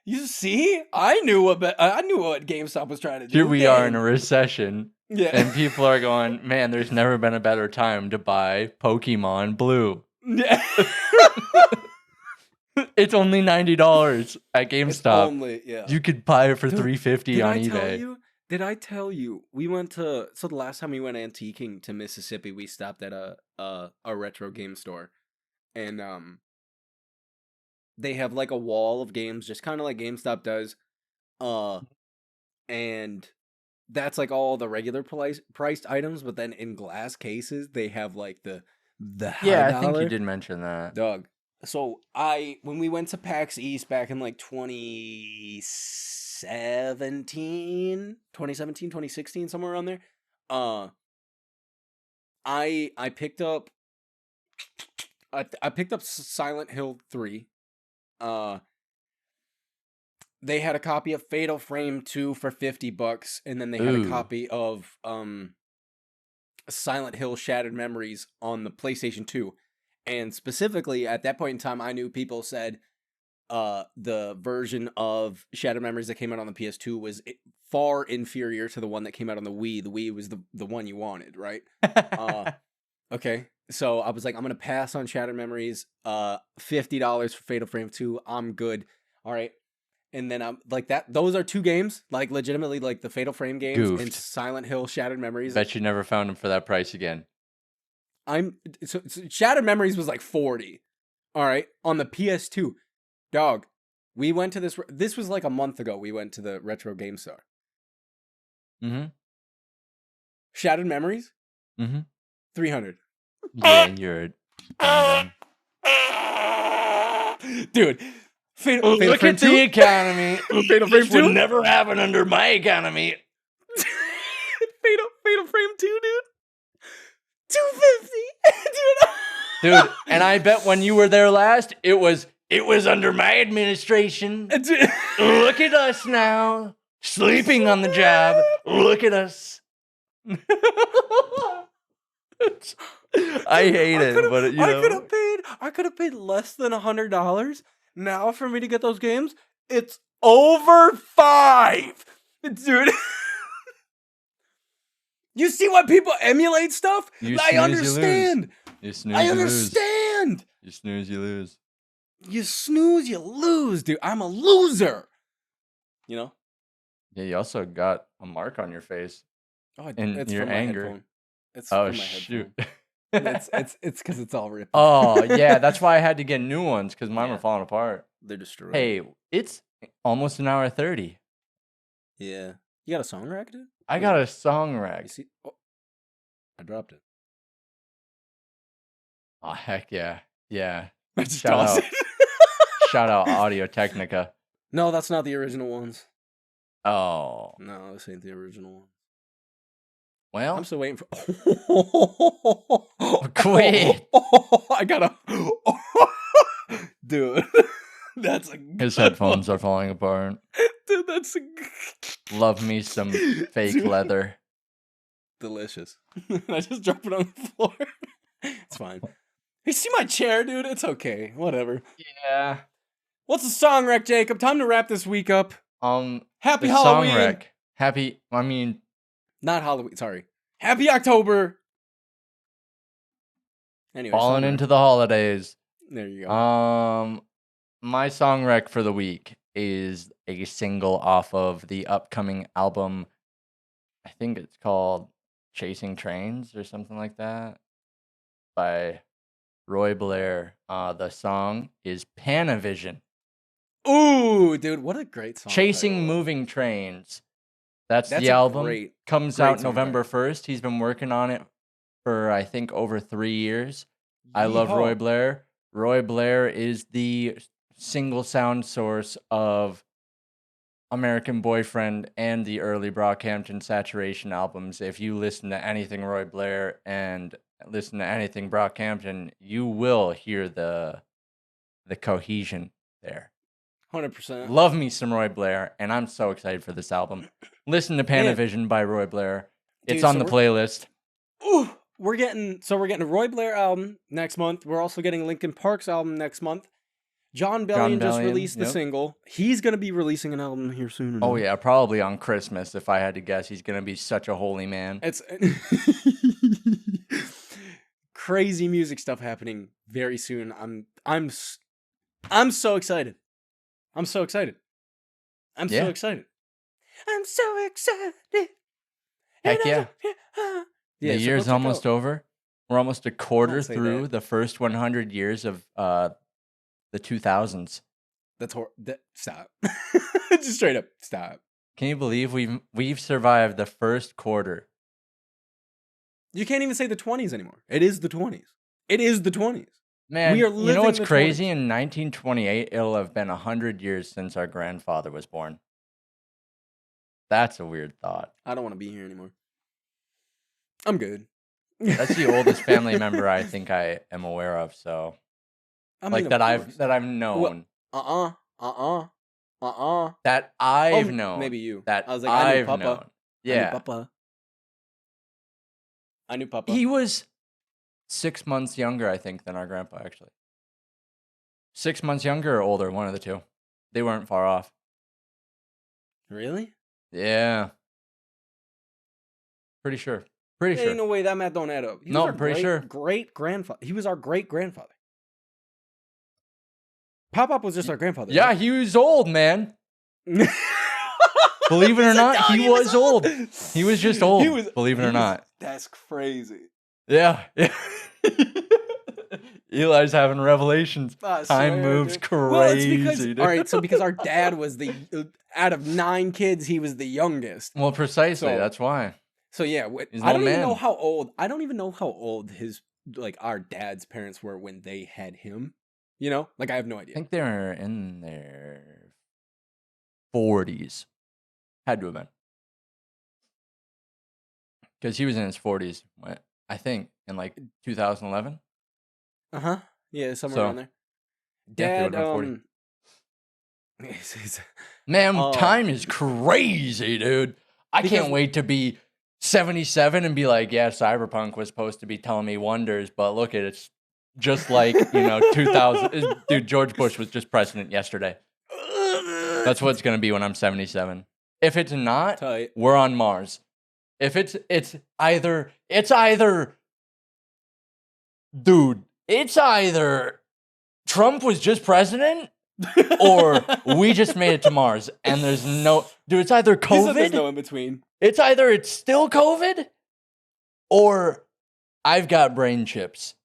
You see, I knew what GameStop was trying to do. Here we are in a recession, Yeah. and people are going, man, there's never been a better time to buy Pokemon Blue. Yeah. It's only $90 at GameStop. Yeah. You could buy it for Dude, $350 on eBay. Did I tell you we went to the last time we went antiquing to Mississippi, we stopped at a retro game store, and they have like a wall of games, just kind of like GameStop does, and that's like all the regular priced items, but then in glass cases they have like the high Yeah, I think dollar. you did mention that. Doug. So when we went to PAX East back in like 2016, 2016, somewhere around there, I picked up Silent Hill 3. They had a copy of Fatal Frame 2 for $50, and then they had a copy of Silent Hill Shattered Memories on the PlayStation 2. And specifically, at that point in time, I knew people said the version of Shattered Memories that came out on the PS2 was far inferior to the one that came out on the Wii. The Wii was the one you wanted, right? Okay, so I was like, I'm going to pass on Shattered Memories, $50 for Fatal Frame 2. I'm good. All right. And then I'm like that. Those are two games, like legitimately, like the Fatal Frame games and Silent Hill Shattered Memories. Bet you never found them for that price again. So Shattered Memories was like 40. All right, on the PS2, dog. We went to this. This was like a month ago. We went to the retro game store. Mm-hmm. Shattered Memories. Mm-hmm. 300. Yeah, you're dumb. Dude. Fatal Look Frame at 2? the economy. Fatal Frame 2 would never happen under my economy. Fatal Frame 2, dude. 250, dude. And I bet when you were there last, it was under my administration. Look at us now, sleeping on the job. Look at us. I hate it, but you know, I could have paid less than $100. Now for me to get those games, it's over $5, dude. You see why people emulate stuff? I understand. You snooze, I understand. You snooze, you lose. You snooze, you lose, dude. I'm a loser. You know? Yeah, you also got a mark on your face. Oh, it's your anger. It's from my shoot. It's because it's all ripped. Oh yeah, that's why I had to get new ones because mine were falling apart. They're destroyed. Hey, it's almost an hour 30. Yeah, you got a song rack, dude? I got a song rack. You see? Oh, I dropped it. Oh heck yeah, yeah. I just tossed it. Shout out Audio Technica. No, that's not the original ones. Oh no, this ain't the original one. Well, I'm still waiting for. Quit. I gotta. Dude, that's a. His headphones are falling apart. Dude, that's a. Love me some fake leather. Delicious. I just dropped it on the floor. It's fine. You see my chair, dude? It's okay. Whatever. Yeah. What's the song wreck, Jacob? Time to wrap this week up. Happy the Halloween. Song wreck. Not Halloween. Sorry. Happy October. Anyway, falling into the holidays. There you go. My song rec for the week is a single off of the upcoming album. I think it's called Chasing Trains or something like that by Roy Blair. The song is Panavision. Ooh, dude, what a great song Chasing title. Moving Trains. That's That's the a album. great- Comes great out song November title. 1st. He's been working on it for, I think, over 3 years. I love Roy Yeehaw. Blair. Roy Blair is the single sound source of American Boyfriend and the early Brockhampton Saturation albums. If you listen to anything Roy Blair and listen to anything Brockhampton, you will hear the cohesion there. 100%. Love me some Roy Blair, and I'm so excited for this album. Listen to Panavision by Roy Blair. It's Dude, on so the we're- playlist. Ooh, we're getting a Roy Blair album next month. We're also getting Linkin Park's album next month. John Bellion just Bellion, released the yep. single. He's gonna be releasing an album here soon. Oh enough. yeah, probably on Christmas. If I had to guess, he's gonna be such a holy man. It's crazy music stuff happening very soon. I'm so excited. I'm so excited. I'm Yeah. so excited. I'm so excited. Heck yeah. Yeah, The so year's go check almost out- over. We're almost a quarter say through that. the first 100 years of the 2000s. That's stop. Just straight up stop. Can you believe we've survived the first quarter? You can't even say the 20s anymore. It is the 20s. It is the 20s. Man, We are you know living what's the crazy? 20s. In 1928, it'll have been 100 years since our grandfather was born. That's a weird thought. I don't want to be here anymore. I'm good. That's the oldest family member I think I am aware of. So, I mean, like of that course. I've known. That I've known. Maybe you. That I was like, I knew I've Papa. known. I knew Yeah, Papa. I knew Papa. he was 6 months younger, I think, than our grandpa. Actually, 6 months younger or older, one of the two. They weren't far off. Really? Yeah, pretty sure. Pretty There ain't sure. no way that math don't add up. He No, was our I'm pretty sure. great grandfather. He was our great grandfather. Pop was just our grandfather. Yeah, he was old, man. right? Believe it or He's a not, dog, he was old. He was just old. Believe it or not. That's crazy. Yeah. Eli's having revelations. I Time swear, moves dude. crazy. Well, it's because dude. all right. So because our dad was out of 9 kids, he was the youngest. Well, precisely. So- That's why. So yeah, He's I an don't old even know man. how old. I don't even know how old our dad's parents were when they had him. You know, like I have no I idea. think they're in their 40s. Had to have been. Because he was in his 40s, I think, in like 2011. Yeah, somewhere So, around there. yeah, they Dad, would've been 40. Man, Oh. time is crazy, dude. I Because- can't wait to be 77 and be like, yeah, Cyberpunk was supposed to be telling me wonders, but look at it, it's just like, 2000. Dude, George Bush was just president yesterday. That's what it's going to be when I'm 77. If it's not, tight. we're on Mars. If it's either dude, it's either Trump was just president or we just made it to Mars and there's no dude, it's either He said there's COVID. no in between. It's either it's still COVID or I've got brain chips.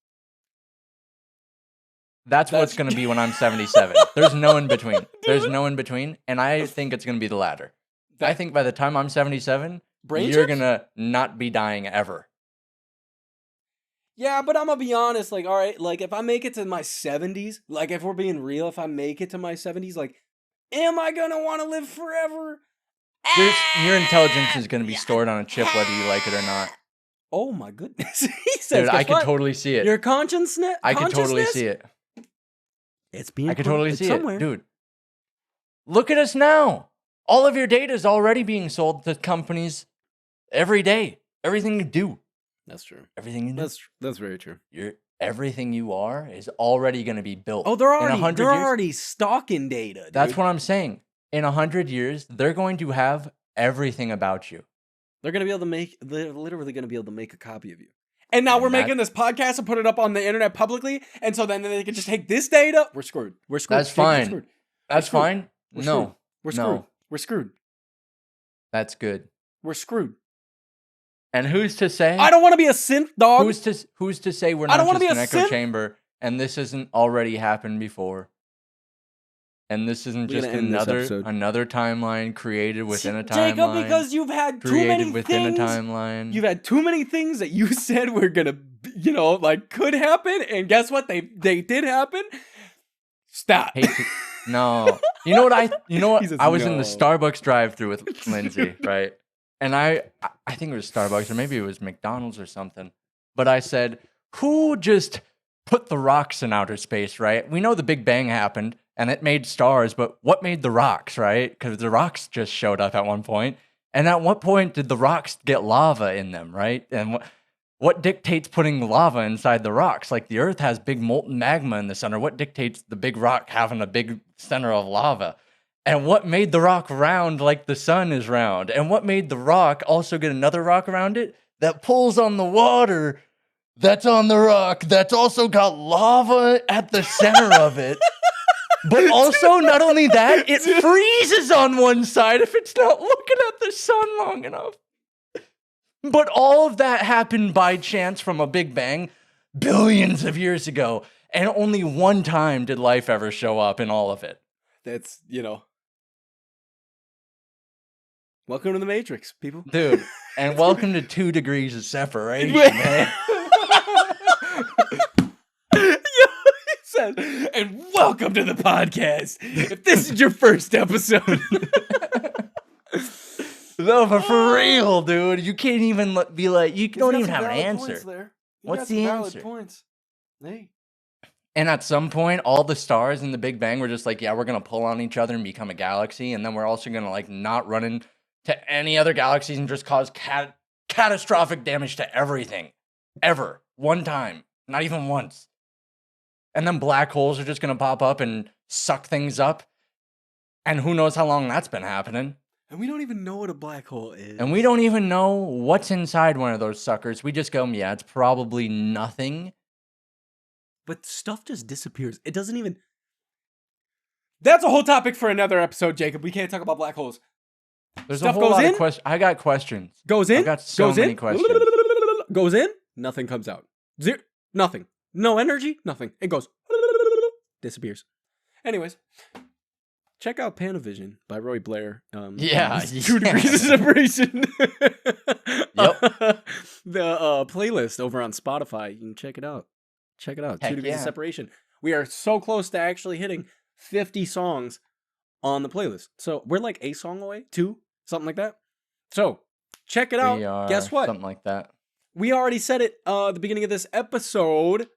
That's what's That's- going to be when I'm 77. There's no in between. There's no in between. And I think it's going to be the latter. I think by the time I'm 77, Brain you're chips? going to not be dying ever. Yeah, but I'm gonna be honest. Like, all right, like if I make it to my 70s, like if we're being real, if I make it to my 70s, like, am I gonna want to live forever? Your intelligence is going to be stored on a chip whether you like it or not. Oh my goodness, he says. Dude, I guess could what? totally see it. Your consciousness. I could totally see it. It's being. I could put totally see somewhere. it. Dude, look at us now. All of your data is already being sold to companies every day. Everything you do. That's true. Everything you do. That's very true. Everything you are is already going to be built. Oh, they're In already 100 they're years? already stalking data. Dude. That's what I'm saying. In 100 years, they're going to have everything about you. they're gonna be able to make. They're literally gonna be able to make a copy of you. And now And we're that- making this podcast and put it up on the internet publicly, and so then they can just take this data. We're screwed. We're screwed. That's Jake, we're fine. screwed. That's screwed. fine. We're No, screwed. We're screwed. no. We're screwed. That's good. We're screwed. And who's to say? I don't want to be a synth dog. Who's to say we're I not don't wanna just be an a echo synth. chamber and this hasn't already happened before? And this isn't We're just gonna end this another episode. timeline created within a Jacob, timeline. because you've had too Created many within a things. timeline. You've had too many things that you said were gonna, like could happen, and guess what? They did happen. Stop. No. You know what? He says I was in the no. Starbucks drive-thru with Lindsay, right? And I think it was Starbucks, or maybe it was McDonald's or something. But I said, who just put the rocks in outer space, right? We know the Big Bang happened and it made stars, but what made the rocks, right? Because the rocks just showed up at one point. And at what point did the rocks get lava in them, right? And what dictates putting lava inside the rocks? Like the Earth has big molten magma in the center. What dictates the big rock having a big center of lava? And what made the rock round like the sun is round? And what made the rock also get another rock around it that pulls on the water that's on the rock that's also got lava at the center of it? But also, not only that, it freezes on one side if it's not looking at the sun long enough. But all of that happened by chance from a Big Bang billions of years ago. And only one time did life ever show up in all of it. That's, welcome to the Matrix, people. Dude, and welcome to 2 Degrees of Separation, man. And welcome to the podcast. If this is your first episode. No, but for real, dude, you can't even be like, you don't even have an answer. What's the answer? Points. Hey. And at some point, all the stars in the Big Bang were just like, yeah, we're going to pull on each other and become a galaxy. And then we're also going to like not run into any other galaxies and just cause catastrophic damage to everything. Ever. One time. Not even once. And then black holes are just going to pop up and suck things up. And who knows how long that's been happening. And we don't even know what a black hole is. And we don't even know what's inside one of those suckers. We just go, yeah, it's probably nothing. But stuff just disappears. It doesn't even... That's a whole topic for another episode, Jacob. We can't talk about black holes. There's Stuff a whole goes lot in, of questions. I got questions. Goes in. I got so goes many in, questions. Goes in. Nothing comes out. Zero. Nothing. No energy. Nothing. It goes. Disappears. Anyways. Check out Panavision by Roy Blair. 2 Degrees of Separation. Yep. The playlist over on Spotify. You can check it out. Check it out. Heck 2 Degrees of yeah. Separation. We are so close to actually hitting 50 songs on the playlist. So we're like a song away, 2, something like that. So check it out. We are Guess what? something like that. We already said it at the beginning of this episode.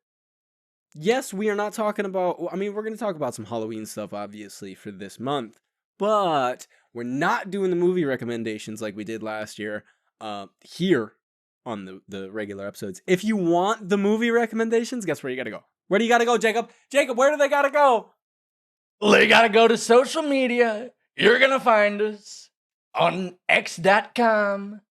Yes, we are not talking about... I mean, we're going to talk about some Halloween stuff, obviously, for this month. But we're not doing the movie recommendations like we did last year here on the regular episodes. If you want the movie recommendations, guess where you got to go? Where do you got to go, Jacob? Jacob, where do they got to go? They got to go to social media. You're going to find us on X.com.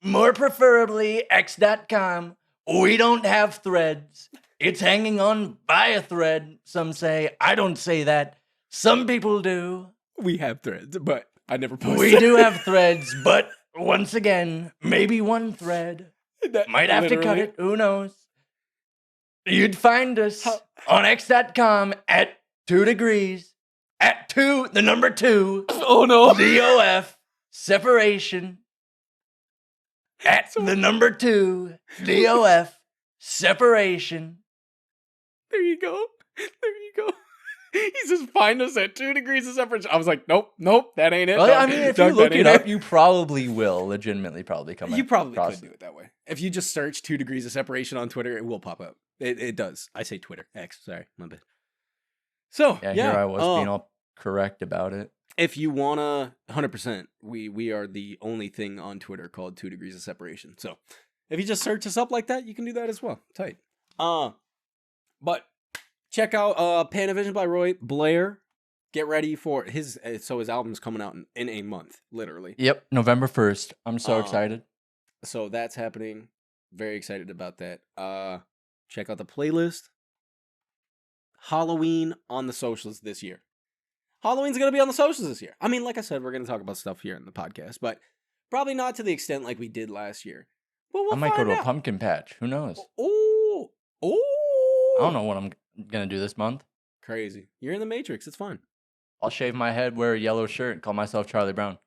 More preferably, X.com. We don't have threads. It's hanging on by a thread, some say. I don't say that. Some people do. We have threads, but I never post. We do have threads, but once again, maybe one thread. Might have to cut it. Who knows? You'd find us on X.com at 2 Degrees. At 2, the number 2. Oh no. DOF. Separation. At the number 2. DOF. Separation. There you go. He says, find us at 2 Degrees of Separation. I was like, nope, that ain't it. Well, I mean, if you look it up, it. you probably will legitimately probably come You probably across could do it that way. If you just search 2 Degrees of Separation on Twitter, it will pop up. It does. I say Twitter. X, sorry, my bad. So, yeah, here I was being all correct about it. If you wanna, 100%, we are the only thing on Twitter called 2 Degrees of Separation. So, if you just search us up like that, you can do that as well. Tight. But check out Panavision by Roy Blair. Get ready for his album's coming out in a month, literally. Yep, November 1st. I'm so excited. So that's happening. Very excited about that. Check out the playlist. Halloween on the socials this year. Halloween's going to be on the socials this year. I mean, like I said, we're going to talk about stuff here in the podcast, but probably not to the extent like we did last year. But I might go to a pumpkin patch. Who knows? Oh. I don't know what I'm going to do this month. Crazy. You're in the Matrix. It's fine. I'll shave my head, wear a yellow shirt, and call myself Charlie Brown.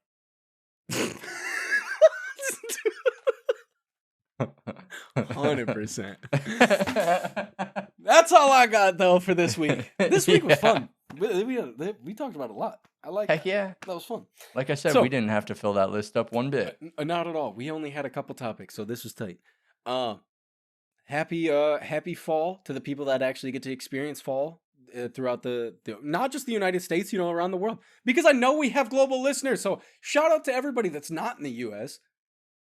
100%. That's all I got though for this week. This week was fun. We talked about a lot. I like Heck that. yeah. That was fun. Like I said, So- we didn't have to fill that list up one bit. Not at all. We only had a couple topics, so this was tight. Happy fall to the people that actually get to experience fall throughout the not just the United States, around the world. Because I know we have global listeners. So shout out to everybody that's not in the US.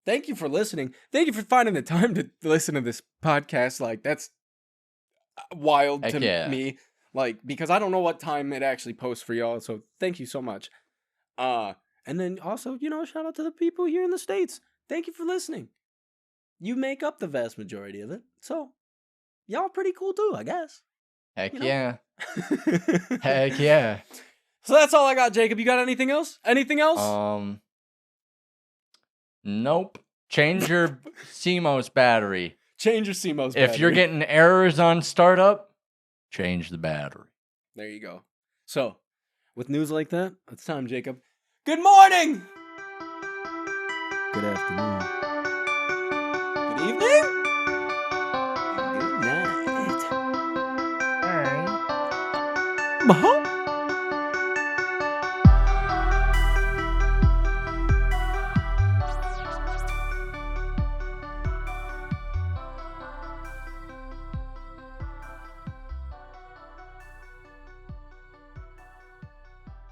Thank you for listening. Thank you for finding the time to listen to this podcast. Like, that's wild Heck to yeah. me. Like, because I don't know what time it actually posts for y'all. So thank you so much. And then also, shout out to the people here in the States. Thank you for listening. You make up the vast majority of it. So y'all pretty cool too, I guess. Heck yeah. Heck yeah. So that's all I got, Jacob. You got anything else? Anything else? Nope. Change your CMOS battery. Change your CMOS battery. If you're getting errors on startup, change the battery. There you go. So, with news like that, it's time, Jacob. Good morning! Good afternoon. Good evening! And good night. All right.